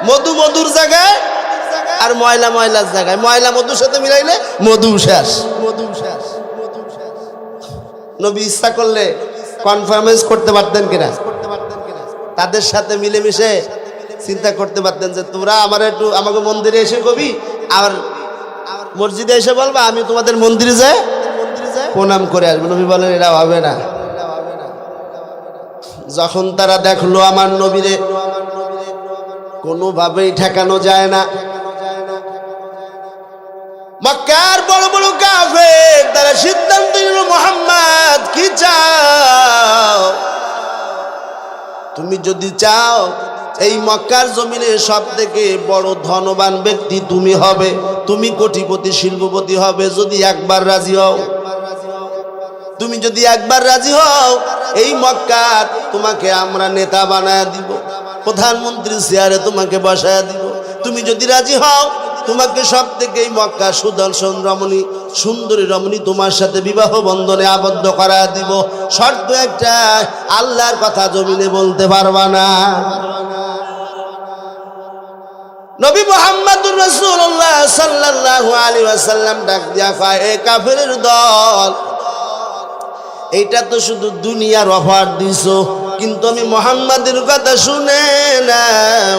মধু মধুর জায়গায় আর ময়লা ময়লার জায়গায়, ময়লা মধুর সাথে মিলাইলে মধু শেষ। নবী ইচ্ছা করলে কনফারেন্স করতে পারতেন কিনা? তাদের সাথে মিলেমিশে চিন্তা করতে পারতেন যে তোমরা আমার একটু আমাকে মন্দিরে এসে কবি, আর মসজিদে এসে বলবা, আমি তোমাদের মন্দিরে যাই প্রণাম করে আসবো। নবী বলেন, এরা হবে না। যখন তারা দেখলো আমার নবীরে কোনোভাবেই ঠেকানো যায় না, মক্কার বড় বড় কাফের তারা সিদ্ধান্ত নিল, মুহাম্মদ কি চাও? তুমি যদি চাও এই মক্কার জমিনে সব থেকে বড় ধনবান ব্যক্তি তুমি হবে, তুমি কোটিপতি শিল্পপতি হবে, যদি একবার রাজি হও। তুমি যদি একবার রাজি হও, এই মক্কার তোমাকে আমরা নেতা বানায় দিব, প্রধানমন্ত্রী চেয়ারে তোমাকে বসায় দিব। তুমি যদি রাজি হও, তোমাকে সব থেকে এই মক্কা সুদর্শন রমণী, সুন্দরী রমণী তোমার সাথে বিবাহ বন্ধনে আবদ্ধ করা দিব। শর্ত একটা, আল্লাহর কথা জমিনে বলতে পারবা না। নবী মুহাম্মদুর রাসূলুল্লাহ সাল্লাল্লাহু আলাইহি ওয়াসাল্লাম ডাক দিয়া কয়, এ কাফেরের দল, এইটা তো শুধু দুনিয়ার অফার দিছো, কিন্তু আমি মুহাম্মাদের কথা শুনে নাও,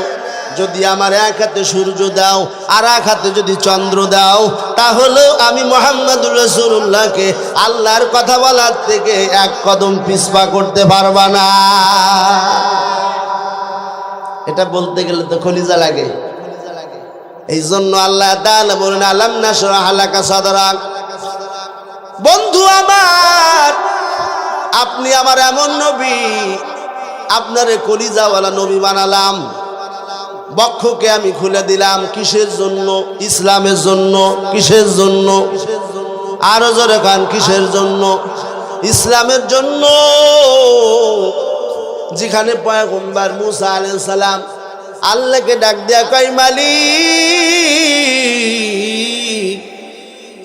যদি আমার এক হাতে সূর্য দাও আর এক হাতে যদি চন্দ্র দাও, তাহলেও আমি মুহাম্মদুর রাসূলুল্লাহকে আল্লাহর কথা বলার থেকে এক কদম পিছপা করতে পারবা না। এটা বলতে গেলে তো কলিজা লাগে। এই জন্য আল্লাহ তাআলা বলেন আলাম নাশরাহ লাকা সাদরাক। বন্ধু আমার, আপনি আমার এমন নবী, আপনারে কলিজাওয়ালা নবী বানালাম, বক্ষকে আমি খুলে দিলাম। কিসের জন্য? ইসলামের জন্য। কিসের জন্য? আরো জোরে কান, কিসের জন্য? ইসলামের জন্য। যেখানে পয়গম্বর মুসা আলাইহিস সালাম আল্লাহকে ডাক দিয়া কয়, মালিক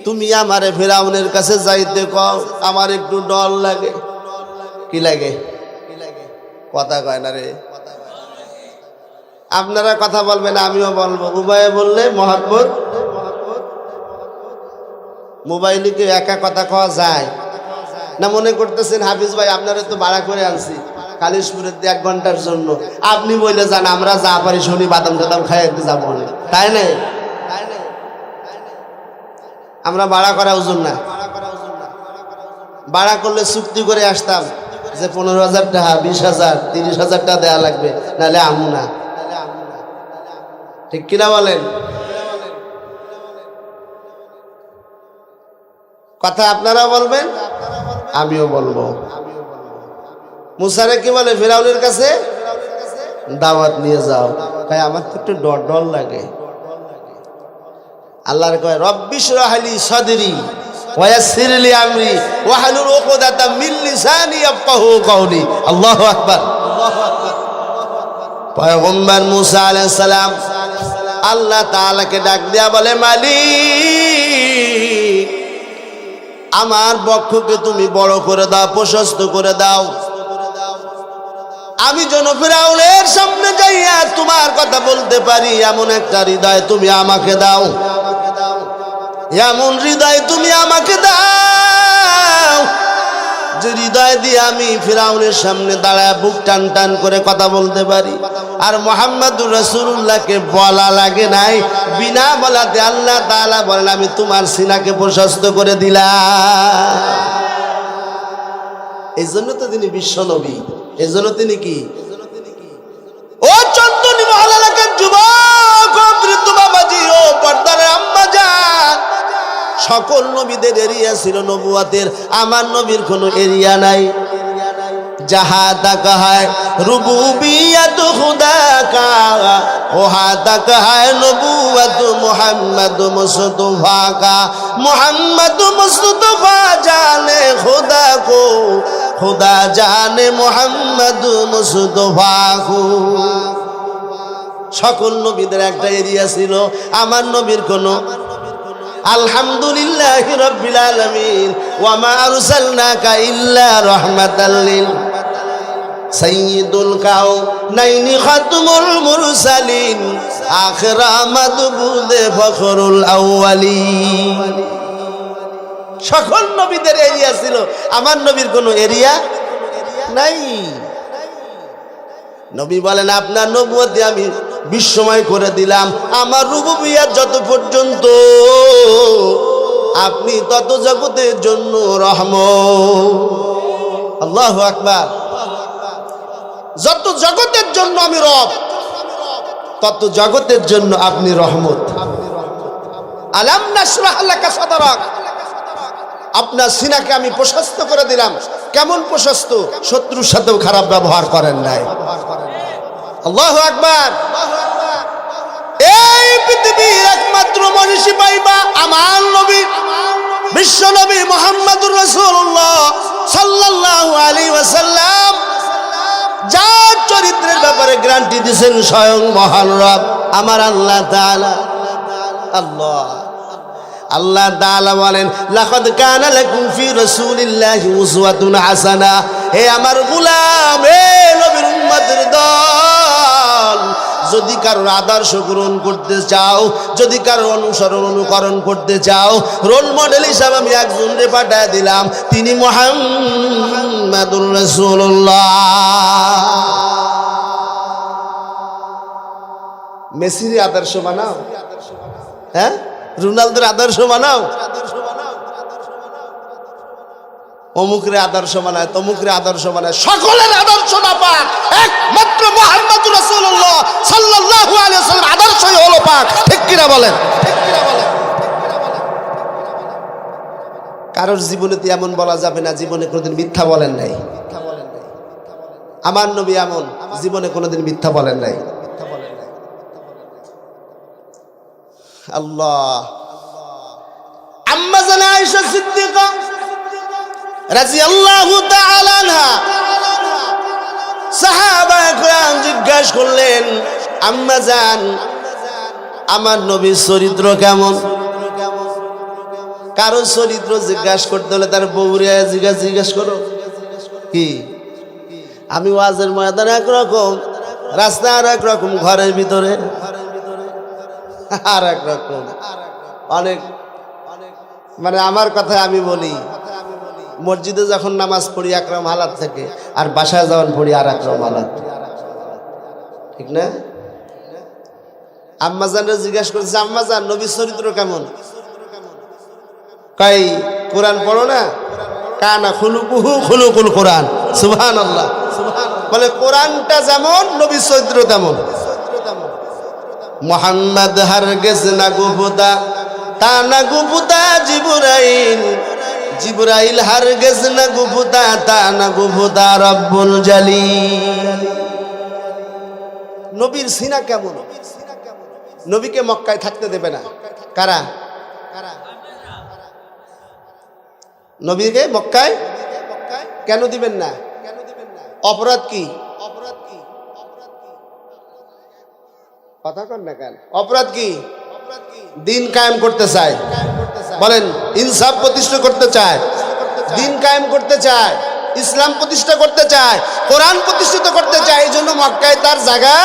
তুমি আমারে ফিরাউনের কাছে যাইতে কও, আমার একটু ডর লাগে। কি লাগে? কথা কয় না রে। আপনারা কথা বলবেন, আমিও বলবো। উভয়ে বললে মহব্বত। মোবাইলে কি একা কথা কওয়া যায় না? মনে করতেছেন হাফিজ ভাই আপনারা তো ভাড়া করে আনছি কালিশপুরের 1 ঘন্টার জন্য, আপনি বলে যান, আমরা যা পারি শুনি বাদাম টাদাম খাইতে যাবো, তাই না? আমরা ভাড়া করা ওজন না। ভাড়া করলে চুক্তি করে আসতাম যে 15,000 টাকা, 20,000, 30,000 টাকা দেয়া লাগবে, নাহলে আমু না। ঠিক কিনা বলেন? কথা আপনারা বলবেন, আমিও বলবো। মুসারে কি বলে? ফিরাউনের কাছে দাওয়াত নিয়ে যাও। তাই আমার তো একটু ডর ডর লাগে। আল্লাহর কয় রব্বি ইশরাহ লি সাদরি ওয়া ইয়াসসির লি আমরি ওয়াহলুল উকদাতাম মিন লিসানি ইয়াফকাহু কওলি। আল্লাহু আকবার। পয়গম্বর মুসা আলাইহিস সালাম আল্লাহ তাআলাকে ডাক দিয়া বলে, মালিক আমার বক্ষকে তুমি বড় করে দাও, প্রশস্ত করে দাও, আমি যেন ফিরাউনের সামনে যাইয়া তোমার কথা বলতে পারি এমন একটা হৃদয় তুমি আমাকে দাও, এমন হৃদয় তুমি আমাকে দাও যে হৃদয় দিয়ে আমি ফিরাউনের সামনে দাঁড়ায় বুক টান টান করে কথা বলতে পারি। আর মুহাম্মদুর রাসূলুল্লাহকে বলা লাগে নাই, বিনা বলাতে আল্লাহ তাআলা বলেন আমি তোমার সিনাকে প্রশস্ত করে দিলাম। এই জন্য তো তিনি বিশ্ব নবী। এই জন্য তিনি কি? ও চন্দনী মহল এলাকার যুবক, বৃদ্ধ বাবাজি, ও পর্দার আম্মা জান, সকল নবীদের এরিয়া ছিল নবুয়াতের, আমার নবীর কোনো এরিয়া নাই। जहाँ तक है रुबूबियत खुदा का वहाँ तक है नबूवत मोहम्मद मुस्तफा का। मोहम्मद मुस्तफा जाने खुदा को, खुदा जाने मोहम्मद मुस्तफा को। সকল নবীদের একটা এরিয়া ছিল, আমার নবীর কোনো। আলহামদুলিল্লাহি রাব্বিল আলামিন ওয়া মা আরসালনাকা ইল্লা রাহমাতাল লিল সাইয়্যিদুল কাওনাইনি খাতমুল মুরসালিন আখিরা মাদবুদে ফখরুল আউয়ালিন। সকল নবীদের এরিয়া ছিল, আমার নবীর কোনো এরিয়া নাই। নবী বলেন আপনার নবুয়তে আমি বিস্ময় করে দিলাম, আমার রুবুবিয়ত যত পর্যন্ত আপনি তত জগতের জন্য রহমত। আল্লাহু আকবার। যত জগতের জন্য আমি রব, তত জগতের জন্য আপনি রহমত। আলাম নাশরাহ লাকা সাদরাক, আপনার সিনাকে আমি প্রশস্ত করে দিলাম। কেমন প্রশস্ত? শত্রুর সাথেও খারাপ ব্যবহার করেন নাই। আল্লাহু আকবার। এই পৃথিবীর একমাত্র মনীষী পাইবা আমার নবী, বিশ্ব নবী মুহাম্মদুর রাসূলুল্লাহ সাল্লাল্লাহু আলাইহি ওয়াসাল্লাম, যার চরিত্রের ব্যাপারে গ্যারান্টি দিয়েছেন স্বয়ং মহান রব আমার আল্লাহ তাআলা। আল্লাহ তাআলা বলেন লাকাদ কানা লাকুম ফি রাসূলিল্লাহি উসওয়াতুন হাসানা। হে আমার গোলাম, হে নবীর উম্মতের দল, যদি কারোর আদর্শ গ্রহণ করতে চাও, যদি কারোর অনুসরণ অনুকরণ করতে চাও, রোল মডেল হিসাবে আমি একজনকে পাঠিয়ে দিলাম, তিনি মুহাম্মাদুর রাসূলুল্লাহ। মেসির আদর্শ বানাও, হ্যাঁ, রোনালদোর আদর্শ বানাও, অমুকরে আদর্শ বানায়, তমুকরে আদর্শ বানায়। সকলের আদর্শ না পাক, একমাত্র মুহাম্মদুর রাসূলুল্লাহ সাল্লাল্লাহু আলাইহি ওয়াসাল্লাম আদর্শই হলো পাক। ঠিক কিনা বলেন? কারোর জীবনে তো এমন বলা যাবে না জীবনে কোনোদিন মিথ্যা বলেন নাই। আমার নবী এমন জীবনে কোনোদিন মিথ্যা বলেন নাই। আল্লাহ। আম্মা জানা আয়েশা সিদ্দিকা রাদিয়াল্লাহু তাআলা আনহা, সাহাবায়ে কেরাম জিজ্ঞাসা করলেন, আম্মা জান, আমার নবীর চরিত্র কেমন? কারো চরিত্র জিজ্ঞাসা করতে হলে তার বউরে জিজ্ঞাসা করো। কি আমি ওয়াজের ময়দানে একরকম, রাস্তায় আর একরকম, ঘরের ভিতরে আর একরকম। অনেক মানে আমার কথা আমি বলি, মসজিদে যখন নামাজ পড়ি একরকম হালাত থেকে, আর বাসায় যখন পড়ি আর একরকম হালাত, ঠিক না? আম্মা জানরা জিজ্ঞাসা করছে, আম্মা জান নবীর চরিত্র কেমন? কই কোরআন পড়ো না? কানা খুলুকুহু খুলুকুল কোরআন। সুবহানাল্লাহ। বলে কোরআনটা যেমন নবীর চরিত্র তেমন। মুহাম্মদ হারগিজ না গুবুদা, তা না গুবুদা জিবরাইল, জিবরাইল হারগিজ না গুবুদা, তা না গুবুদা রব্বুল জালিল। নবীর সিনা কেমন? নবীকে মক্কায় থাকতে দেবে না। কারা? নবীকে মক্কায় কেন দিবেন না? অপরাধ কি? কথা কন না কেন? অপরাধ কি? দিন কায়েম করতে চায়, বলেন ইনসাফ প্রতিষ্ঠা করতে চায়, দিন কায়েম করতে চায়, ইসলাম প্রতিষ্ঠা করতে চায়, কোরআন প্রতিষ্ঠিত করতে চায়। এই জন্য মক্কায় তার জায়গা।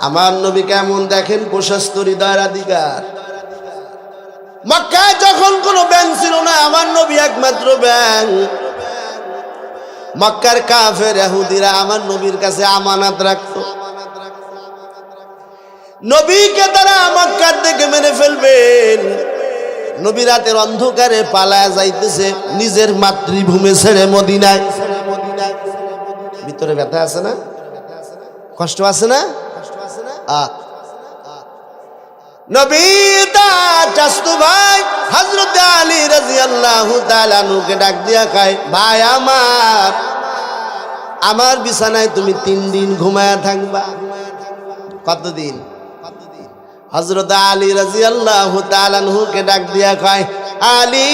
আমার নবী কেমন দেখেন, প্রশস্ত হৃদয়ের অধিকার। মক্কায় যখন কোনো ব্যাংক ছিল না, আমার নবী একমাত্র ব্যাংক। মক্কার কাফের ইহুদিরা আমার নবীর কাছে আমানত রাখতো। নবীকে তারা মক্কার থেকে মেরে ফেলবেন। নবী রাতের অন্ধকারে পালায়া যাইতেছে নিজের মাতৃভূমি ছেড়ে মদিনায়। ভিতরে ব্যথা আছে না? কষ্ট আছে না? নবী তার চাচতো ভাই হযরত আলী রাদিয়াল্লাহু তাআলা নুকে ডাক দিয়া কয়, ভাই আমার বিছানায় তুমি 3 দিন ঘুমায়া থাকবা। কতদিন? হযরত আলী রাদিয়াল্লাহু তাআলা নুকে ডাক দিয়া কয়, আলী,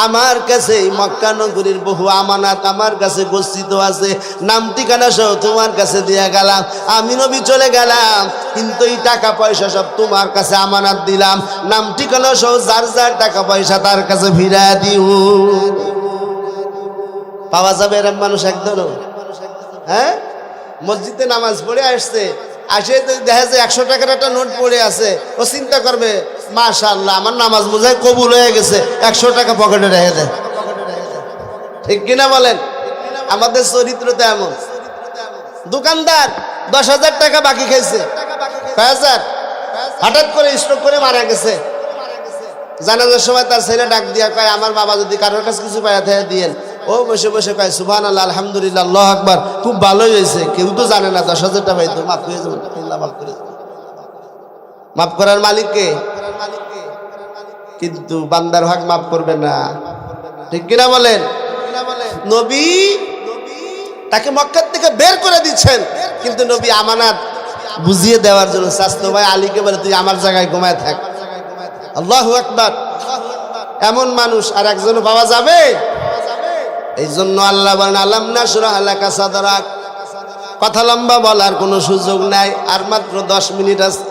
আমার কাছে মক্কা নগরীর বহু আমানত আমার কাছে গচ্ছিত আছে, নাম ঠিকানা সহ তোমার কাছে দিয়া গেলাম। আমি নবী চলে গেলাম, কিন্তু এই টাকা পয়সা সব তোমার কাছে আমানত দিলাম। নাম ঠিকানা সহ যার যার টাকা পয়সা তার কাছে ফিরাইয়া দিও। পাওয়া যাবে এরকম মানুষ একদম? হ্যাঁ, মসজিদে নামাজ পড়ে আসছে, আসে দেখা যায় 100 টাকার একটা নোট পড়ে আছে। ও চিন্তা করবে, মাশাআল্লাহ আমার নামাজ বোঝায় কবুল হয়ে গেছে, 100 টাকা পকেটে রেখে দেয়। ঠিক কিনা বলেন? আমাদের চরিত্র তো এমন। দোকানদার 10,000 টাকা বাকি খাইছে, 5,000, হঠাৎ করে স্ট্রোক করে মারা গেছে। জানাজার সময় তার ছেলে ডাক দিয়া কয়, আমার বাবা যদি কারোর কাছে কিছু পাইয়া থাকে দিয়েন। ও বসে বসে কয়, সুবহানাল্লাহ, আলহামদুলিল্লাহ, আল্লাহু আকবার, খুব ভালোই হয়েছে। কেউ তো জানে না 10,000 টাকা পাইতো, মাফ করে যাবেন, আল্লাহ মাফ করে যাবেন। মাফ করার মালিক কে? কিন্তু বান্দার হক মাফ করবে না। ঠিক কিনা বলেন? নবী তাকে মক্কা থেকে বের করে দিচ্ছেন, কিন্তু নবী আমানত বুঝিয়ে দেওয়ার জন্য চাচতো ভাই আলীকে বলে, তুই আমার জায়গায় ঘুমায় থাক। আল্লাহু আকবার। এমন মানুষ আর একজনও পাওয়া যাবে? এই জন্য আল্লাহ বলেন, আলাম নাশরাহ লাকা সাদরাক। কথা লম্বা বলার কোনো সুযোগ নাই, আর মাত্র 10 মিনিট আছে।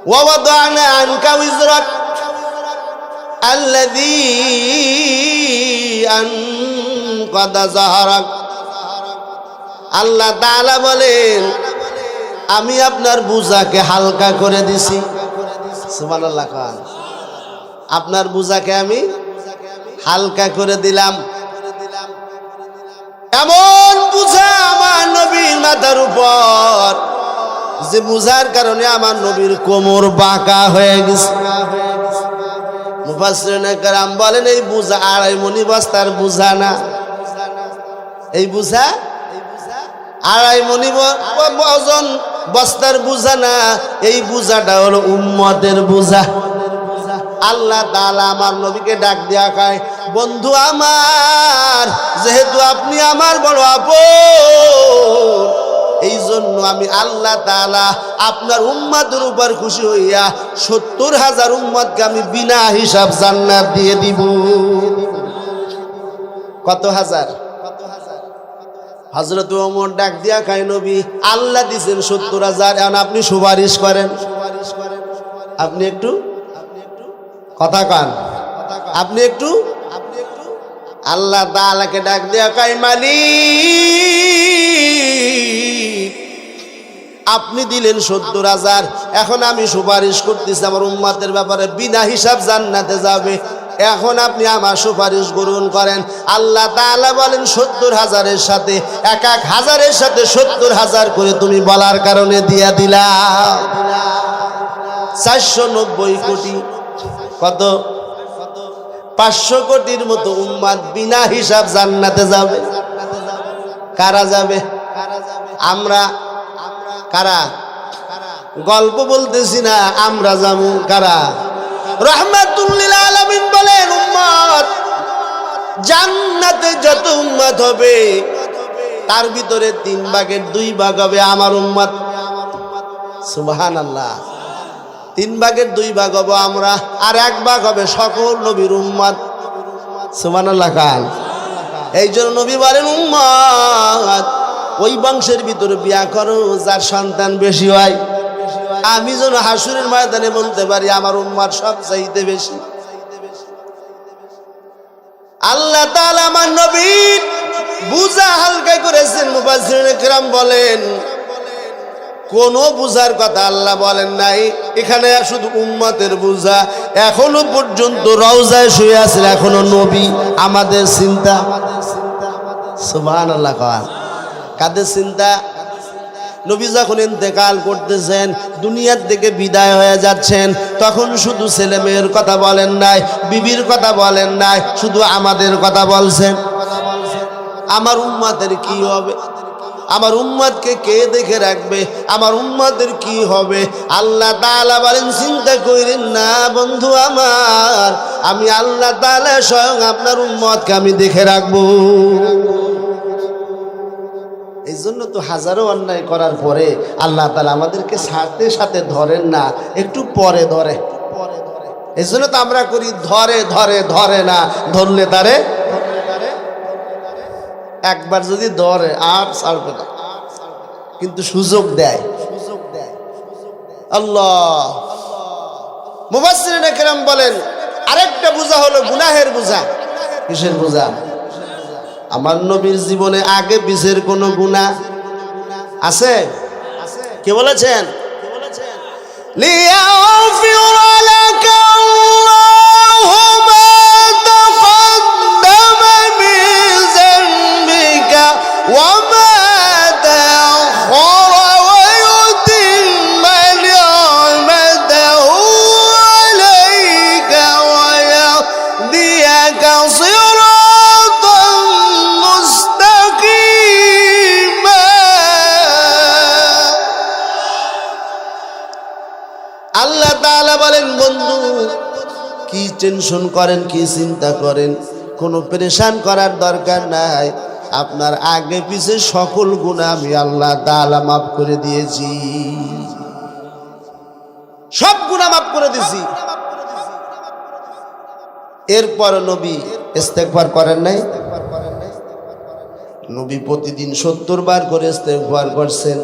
ওয়া ওয়াদানা আনকা উযরাক আল্লাযী আনকাদা যাহরাক। আল্লাহ তাআলা বলেন, আমি আপনার বোঝাকে হালকা করে দিছি। সুবহানাল্লাহ খান। আপনার বোঝাকে আমি হালকা করে দিলাম। এমন বুঝা আমার নবীর মাথার উপর যে বুঝার কারণে আমার নবীর কোমর বাঁকা হয়ে গেছে। মুফাসসিরিনে কেরাম বলেন এই বুঝা 2.5 মণ বস্তার বুঝা না, এই বুঝা 2.5 মণ ওজন বস্তার বুঝা না, এই বুঝাটা হলো উম্মতের বুঝা। আল্লাহ তাআলা আমার নবীকে ডাক দিয়া কয়, বন্ধু আমার, যেহেতু আপনি আমার বড় আপন, এই জন্য আমি আল্লাহ তাআলা আপনার উম্মতের উপর খুশি হইয়া 70,000 উম্মতকে আমি বিনা হিসাব জান্নাত দিয়ে দিব। কত হাজার? হযরত ওমর ডাক দিয়া কয়, নবী আল্লাহ দিয়েছেন 70,000, এখন আপনি সুপারিশ করেন। আপনি একটু কথা কান, আপনি একটু। আল্লাহ তাআলাকে ডাক দিয়া কয়, মালিক আপনি দিলেন 70,000, এখন আমি সুপারিশ করতেছি আমার উম্মতের ব্যাপারে বিনা হিসাব জান্নাতে যাবে, এখন আপনি আমার সুপারিশ গ্রহণ করেন। আল্লাহ তাআলা বলেন 70,000-এর সাথে 1,000-এর সাথে 70,000 করে তুমি বলার কারণে দিয়া দিলা 490 কোটি। কত? 500 কোটির মতো উম্মত বিনা হিসাব জান্নাতে যাবে। কারা যাবে? আমরা। কারা? গল্প বলতেছি না, আমরা যাবো। কারা? রাহমাতুল লিল আলামিন বলেন, উম্মত জান্নাতে যত উম্মত হবে তার ভিতরে 3/2 হবে আমার উম্মত। সুবহানাল্লাহ। 3/2 হবো আমরা, আর 1 হবে সকল নবীর উম্মত। সুবহানাল্লাহ খান। এই জন্য নবী বলেন, উম্মত ওই বংশের ভিতরে বিয়া করো যার সন্তান বেশি হয়, আমি যেন হাসুরের ময়দানে বলতে পারি আমার উম্মত সবচাইতে বেশি। আল্লাহ তাআলা আমার নবীর বুঝা হালকা করেছেন। মুফাসসিরিনে কেরাম বলেন, কোন বুঝার কথা আল্লাহ বলেন নাই, এখানে শুধু উম্মতের বুঝা। এখনো পর্যন্ত রওজায় শুয়ে আছেন, এখনো নবী আমাদের চিন্তা। সুবহানাল্লাহ। কাদের চিন্তা? নবী যখন ইন্তেকাল করতেছেন, দুনিয়ার থেকে বিদায় হয়ে যাচ্ছেন, তখন শুধু ছেলে মেয়ের কথা বলেন নাই, বিবির কথা বলেন নাই, শুধু আমাদের কথা বলছেন। আমার উম্মতের কি হবে, আমার উম্মতকে কে দেখে রাখবে, আমার উম্মতের কি হবে। আল্লাহ তাআলা বলেন, চিন্তা করেন না বন্ধু আমার, আমি আল্লাহ তাআলা স্বয়ং আপনার উম্মতকে আমি দেখে রাখবো। এই জন্য তো হাজারো অন্যায় করার পরে আল্লাহ তাআলা আমাদেরকে সাথে সাথে ধরেন না, একটু পরে ধরে। এই জন্য তো আমরা করি ধরে ধরে ধরে না, ধরলে তারে একবার যদি ধরে আর ছাড়বে না, কিন্তু সুযোগ দেয়। আল্লাহ। মুফাসসিরিনে কেরাম বলেন, আরেকটা বুঝা হলো গুনাহের বুঝা। কিসের বুঝা? আমার নবীর জীবনে আগে পিছের কোন গুনাহ আছে? কে বলেছেন? লিয়াগফিরা লাকা আল্লাহু মা তাকদ্দামা মিন যানবিকা ওয়া মা তাআখারা ওয়া ইউতিম্মা নি'মাতাহু আলাইকা ওয়া ইয়াহদিয়াকা সিরাতান মুস্তাকিমা। আল্লাহ তাআলা বলেন, বন্ধু কি টেনশন করেন, কি চিন্তা করেন, কোনো পেরেশান করার দরকার নাই। আপনার আগে পিছে সকল গুনাহ আমি আল্লাহ তাআলা মাফ করে দিয়েছি, সব গুনাহ মাফ করে দিয়েছি। এরপর নবী ইস্তেগফার করেন নাই? নবী প্রতিদিন 70 বার করে ইস্তেগফার করছেন।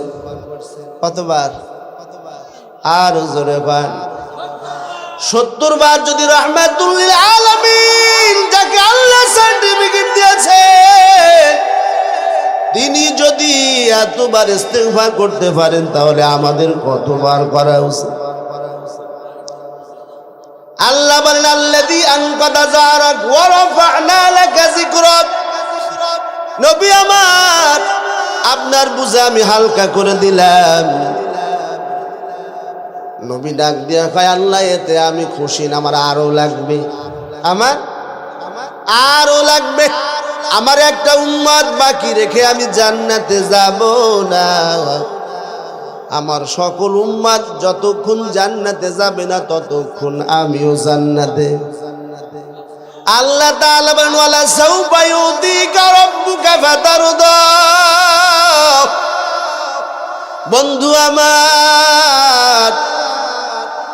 কতবার? আর জোরে বার। 70 বার যদি রাহমাতুল লিল আলামিন, যাকে আল্লাহ সার্টিফিকেট দিয়েছে, তিনি যদি এতবার ইস্তেগফার করতে পারেন, তাহলে আমাদের কতবার করা উচিত? আল্লাহ বলেন, আল্লাযী আনকাদা যারাক ওয়া রাফা'না লাকা যিকরাক। নবী আমার, আপনার বুঝে আমি হালকা করে দিলাম। নবী ডাক দিয়া কয়, আল্লাহ এতে আমি খুশি না, আমার আরো লাগবে, আমার আরো লাগবে। আমার একটা উম্মত বাকি রেখে আমি জান্নাতে যাব না। আমার সকল উম্মত যতক্ষণ জান্নাতে যাবে না ততক্ষণ আমিও জান্নাতে। আল্লাহ তাআলা বলেন, ওয়ালা সাউফা ইউতিকা রাব্বুকা ফাতারদা। বন্ধু আমার,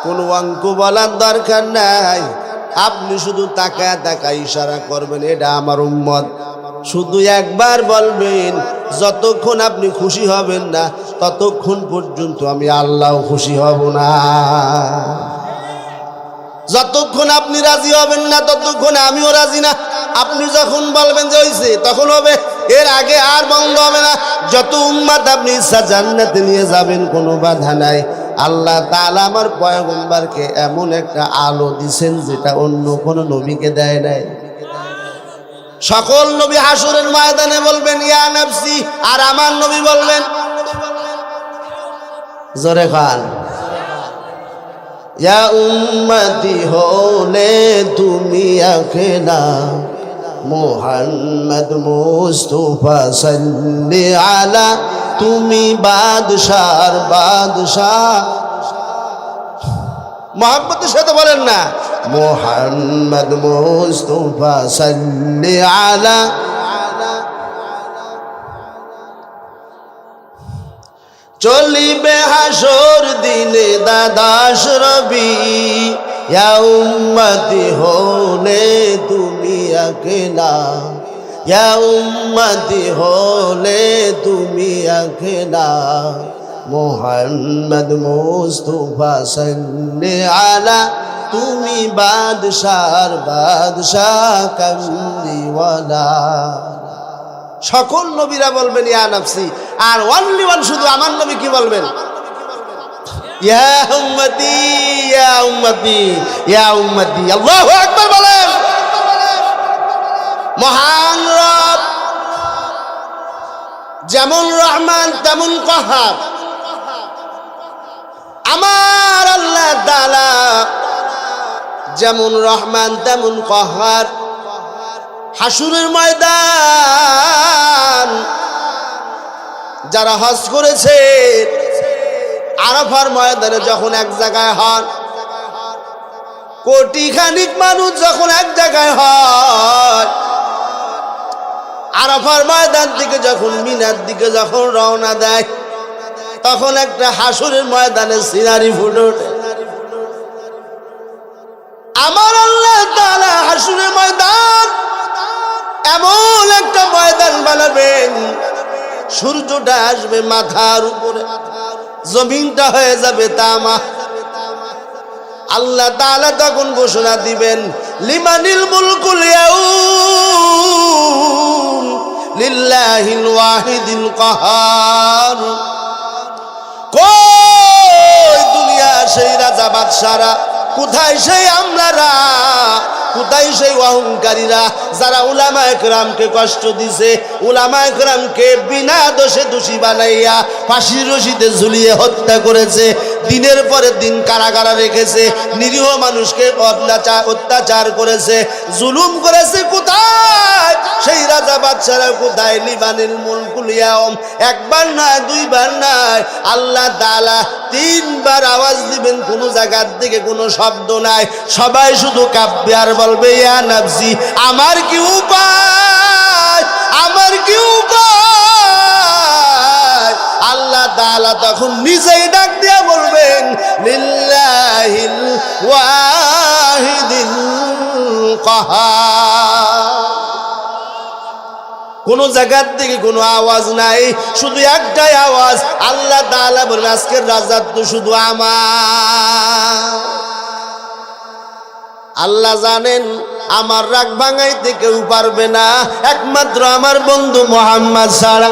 কোনো অঙ্ক বলার দরকার নাই, আপনি শুধু তাকায় তাকায় ইশারা করবেন, এটা আমার উম্মত। শুধু একবার বলবেন, যতক্ষণ আপনি খুশি হবেন না ততক্ষণ পর্যন্ত আমি আল্লাহ খুশি হব না। যতক্ষণ আপনি রাজি হবেন না ততক্ষণ আমিও রাজি না। আপনি যখন বলবেন যে হইছে, তখন হবে, এর আগে আর বন্ধ হবে না। যত উম্মত আপনি ইচ্ছা জান্নাতে নিয়ে যাবেন, কোনো বাধা নাই। আল্লাহ তাআলা আমার পয়গম্বরকে এমন একটা আলো দিবেন যেটা অন্য কোনো নবীকে দেয় নাই। সকল নবী হাসরের ময়দানে বলবেন ইয়া নফসি, আর আমার নবী বলবেন, জোরে খান, ইয়া উম্মতি হলে তুমি একলা, মুহাম্মদ মুস্তাফা সাল্লি আলা, তুমি বাদশার বাদশাহ। মুহাম্মদের সাথে বলেন না, মুহাম্মদ মুস্তাফা সাল্লি আলা। চলিবে হাসর দিনে দাদাস রবি, ইয়া উম্মতি হলে তুমি একলা, ইয়া উম্মতি হলে তুমি একলা, মুহাম্মদ মুস্তাফা সাল্লি আলা, তুমি বাদশার বাদশাহ কামলিওয়ালা। সকল নবীরা বলবেন ইয়া নফসি, আর ওয়ানলি ওয়ান শুধু আমার নবী কি বলবেন, ইয়া উম্মতি ইয়া উম্মতি ইয়া উম্মতি। আল্লাহু আকবার বলেন। মহান রব, যেমন রহমান তেমন কহার। আমার আল্লাহ তাআলা যেমন রহমান তেমন কহার। হাসুরের ময়দান যারা হজ করেছে, আরাফার ময়দানে যখন এক জায়গায় হন, কোটি খানিক মানুষ যখন এক জায়গায় হয়, আরাফার ময়দান থেকে যখন মিনার দিকে যখন রওনা দেয়, তখন একটা হাসুরের ময়দানে সিনারি ফুটে ওঠে। আমার আল্লাহ তাআলা হাসুরের ময়দান এমন একটা ময়দান বানাবেন, সূর্যটা আসবে মাথার উপরে, জমিনটা হয়ে যাবে তামা। আল্লাহ তাআলা তখন ঘোষণা দিবেন, লিমানিল মুলকুল ইয়াউম লিল্লাহিল ওয়াহিদিল কাহার। কই দুনিয়া সেই রাজা বাদশারা, কোথায় সেই আমলারা, কোথায় সেই অহংকারীরা যারা উলামায়ে কেরামকে কষ্ট দিছে, উলামায়ে কেরামকে বিনা দোষে দোষী বানাইয়া ফাঁসির রশিতে ঝুলিয়ে হত্যা করেছে, দিনের পরে দিন কারাগারে রেখেছে, নিরীহ মানুষকে অত্যাচার করেছে, জুলুম করেছে। কোথায় সেই রাজা বাদশারা, কোথায় লিবানিল মুলকুল ইয়াউম? একবার নয়, দুইবার নয়, আল্লাহ তাআলা তিনবার আওয়াজ দিবেন, কোনো জায়গার দিকে কোনো শব্দ নাই, সবাই শুধু কাঁপবে আর বলবে ইয়া নফসি, আমার কি উপায়, আমার কি উপায়। আল্লাহ তাআলা তখন নিজেই ডাক দিয়া বলবেন, লিল্লাহিল ওয়াহিদিল কাহার। কোন জায়গার থেকে কোনো আওয়াজ নাই, শুধু একটাই আওয়াজ। আল্লাহ তাআলা বলেন, আজকের রাজত্ব শুধু আমার। আল্লাহ জানেন আমার রাগ ভাঙাইতে কেউ পারবে না, একমাত্র আমার বন্ধু মুহাম্মদ ছাড়া।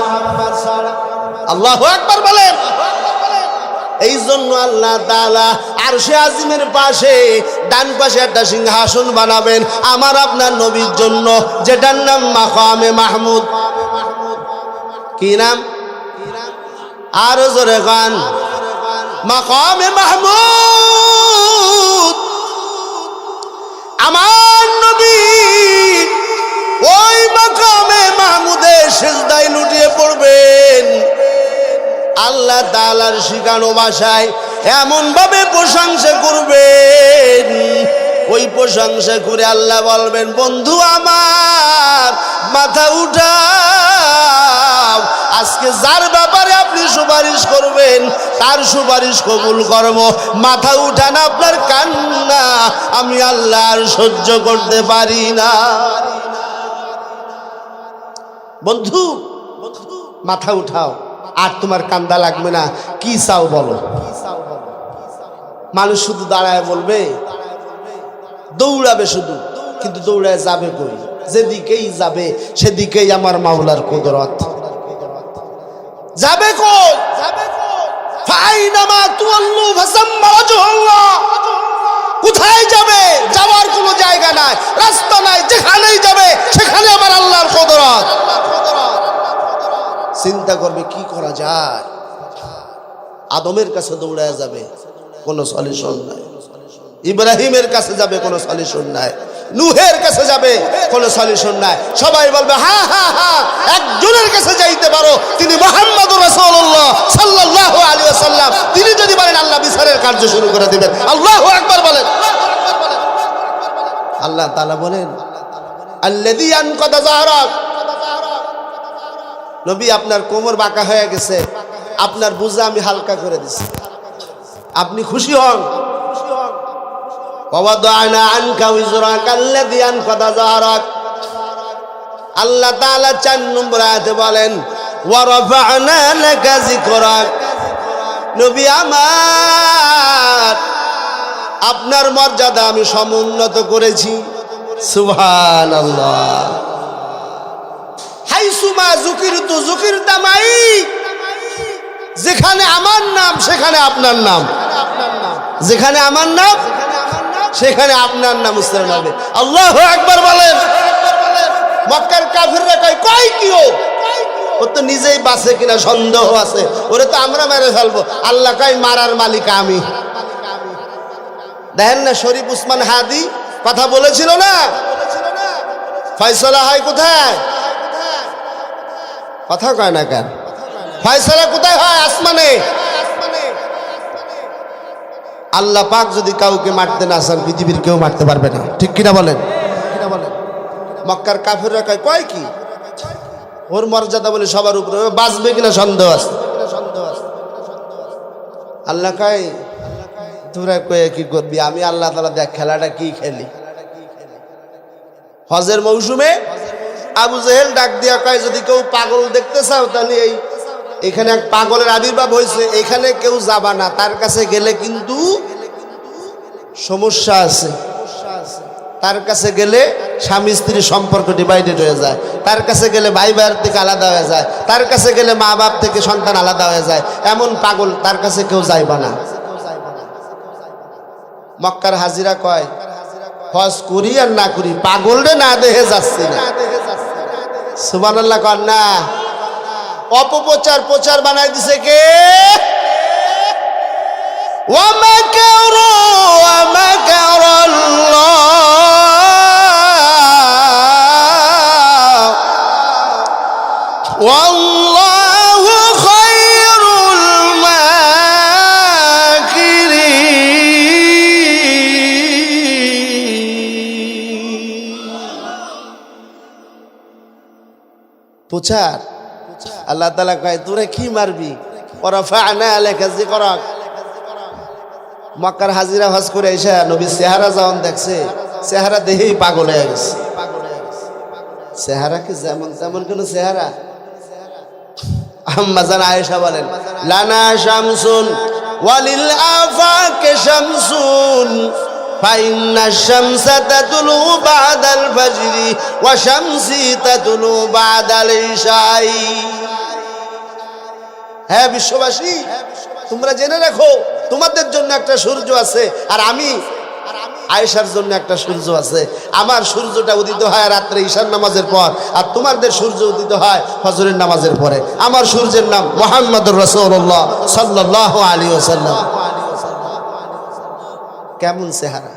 আল্লাহু আকবার বলেন। এই জন্য আল্লাহ তাআলা আরশে আজিমের পাশে ডান পাশে একটা সিংহাসন বানাবেন আমার আপনার নবীর জন্য, যেটার নাম মাকামে মাহমুদ। কি নাম? আরো জোরে গান। মাকামে মাহমুদ। আমার নবী ওই মাকামে মাহমুদে সিজদায় লুটিয়ে পড়বেন। আল্লাহ তাআলার শিখানো ভাষায় এমন ভাবে প্রশংসা করবেন, ওই প্রশংসা করে আল্লাহ বলবেন, বন্ধু আমার মাথা উঠাও, আজকে যার ব্যাপারে আপনি সুপারিশ করবেন তার সুপারিশ কবুল করব। মাথা উঠান, আপনার কান্না আমি আল্লাহ আর সহ্য করতে পারি না। বন্ধু মাথা উঠাও, আর তোমার কান্দা লাগবে না। কি চাও বলো? মানুষ শুধু দাঁড়ায় বলবে, দৌড়াবে শুধু, কিন্তু দৌড়ায় যাবে কই? যেদিকেই যাবে সেদিকেই আমার মাওলার কুদরত। যাবে কই? ফাইনামা তুয়াল্লু ফাসাম্মা ওয়াজহুল্লাহ। কোথায় যাবে? যাওয়ার কোনো জায়গা নাই, রাস্তা নাই, যেখানেই যাবে সেখানে আমার আল্লাহর কুদরত। চিন্তা করবে কি করা যায়। আদমের কাছে দৌড়ায় যাবে, কোনো সলিউশন নাই। ইব্রাহিমের কাছে যাবে, কোনো সলিউশন নাই। নূহের কাছে যাবে, কোনো সলিউশন নাই। সবাই বলবে হা হা হা, একজনের কাছে যাইতে পারো, তিনি মুহাম্মদুর রাসূলুল্লাহ সাল্লাল্লাহু আলাইহি ওয়াসাল্লাম। তিনি যদি বলেন আল্লাহ বিচারের কার্য শুরু করে দিবেন। আল্লাহু আকবার বলেন। আল্লাহ তাআলা বলেন আল্লাযী আনকাদা যাহরাক। নবী আপনার কোমর বাঁকা হয়ে গেছে, আপনার বোঝা আমি হালকা করে দিছি, আপনি খুশি হন। ওয়াদানা আনকা উযরাকা আল্লাযী আনকাদা যাহরাক। আল্লাহ তাআলা ৪ নম্বর আয়াতে বলেন ওয়া রাফা'না লাকা যিকরাক। নবী আমার আপনার মর্যাদা আমি সমুন্নত করেছি। সুবহানাল্লাহ। হাইসুমা যুকিরতু যুকিরতা মাই। যেখানে আমার নাম সেখানে আপনার নাম, যেখানে আমার নাম সেখানে আপনার নাম উচ্চারণ হবে। আল্লাহু আকবার বলেন। মক্কার কাফিররা কয় কি ও তো নিজেই বাঁচে কিনা সন্দেহ আছে, ওরে তো আমরা মেরে ফেলবো। আল্লাহ কয় মারার মালিক আমি। দেখেন না শরীফ উসমান হাদি কথা বলেছিল না, ফয়সালা হয় কোথায়? কথা কয় না কেন? ফয়সালা কোথায় হয়? আসমানে। আল্লাহ পাক যদি কাউকে মারতে না চান, পৃথিবীর কেউ মারতে পারবে না। ঠিক কিনা বলেন? মক্কার কাফিররা কয় কি ওর মর্যাদা বলে সবার উপরে, বাঁচবে কিনা সন্দেহ আছে। আল্লাহ কয় তোরা কয়ে কি করবি? আমি আল্লাহ তাআলা দেখ খেলাটা কি খেলি। হজের মৌসুমে আবু জেহেল ডাক দিয়া কয় যদি কেউ পাগল দেখতে চাও তাহলে এখানে এক পাগলের আবির্ভাব হয়েছে, এখানে কেউ যাবা না, তার কাছে গেলে কিন্তু সমস্যা আছে। তার কাছে গেলে স্বামী স্ত্রীর সম্পর্ক ডিভাইডেড হয়ে যায়, তার কাছে গেলে ভাই ভাইয়ের থেকে আলাদা হয়ে যায়, তার কাছে গেলে মা বাপ থেকে সন্তান আলাদা হয়ে যায়। এমন পাগল, তার কাছে কেউ যাইবা না। মক্কার হাজিরা কয় হজ করি আর না করি, পাগল রে না দেখে যাচ্ছি না। সুবহানাল্লাহ কর না। অপপ্রচার প্রচার বানাই দিছে কে? ওয়ামাকারু ওয়ামাকারাল্লাহ ওয়াল্লাহু খায়রুল মাকিরিন। প্রচার আল্লাহ তাআলা কয় তোরা কি মারবি? ওয়ারাফা'না লাকা যিকরাক। মক্কার হাজিরা হজ করে এসে নবী চেহারা যখন দেখছে, চেহারা দেখেই পাগল হয়ে গেছে। চেহারা কি যেমন তেমন কোন চেহারা? আম্মা জান আয়েশা বলেন লানা শামসুন ওয়ালিল আফাকে শামসুন ফাইন্না শামসা তাতুলু বাদাল ফাজরি ওয়া শামসি তাতুলু বাদাল ইশাই। হ্যাঁ বিশ্ববাসী, তোমরা জেনে রাখো তোমাদের জন্য একটা সূর্য আছে, আর আমি আয়েশার জন্য একটা সূর্য আছে, আমার সূর্যটা উদিত হয় রাত্রে ঈশার নামাজের পর, আর তোমাদের সূর্য উদিত হয় ফজরের নামাজের পরে। আমার সূর্যের নাম মুহাম্মদুর রাসূলুল্লাহ সাল্লাল্লাহু আলাইহি ওয়াসাল্লাম। কেমন চেহারা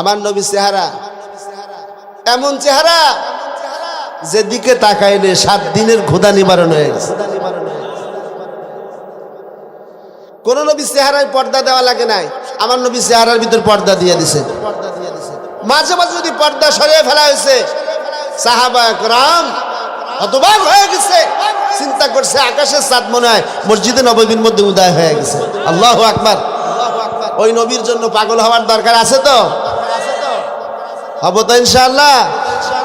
আমার নবীর চেহারা, এমন চেহারা যেদিকে তাকাইলে 7 দিনের ক্ষুধা নিবারণ হয়ে গেছে। কোন নবীর চেহারায় পর্দা দেওয়া লাগে নাই, আমার নবীর চেহারার ভিতর পর্দা দিয়ে দিছে। মাঝে মাঝে যদি পর্দা সরিয়ে ফেলা হয়েছে, সাহাবা کرام হতবাক হয়ে গেছে, চিন্তা করছে আকাশের চাঁদ মনে হয় মসজিদে নববীর মধ্যে উদয় হয়ে গেছে। আল্লাহু আকবার। ওই নবীর জন্য পাগল হওয়ার দরকার আছে তো? হব তো ইনশাআল্লাহ।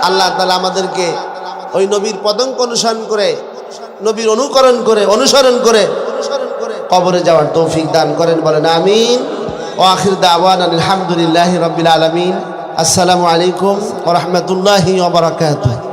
আল্লাহ তাআলা আমাদেরকে ওই নবীর পদঙ্ক অনুসরণ করে, নবীর অনুসরণ করে কবরে যাওয়ার তৌফিক দান করেন, বলেন আমিন। ওয়া আখির দাওয়ানা আলহামদুলিল্লাহি রাব্বিল আলামিন। আসসালামু আলাইকুম ওয়া রাহমাতুল্লাহি ওয়া বারাকাতুহু।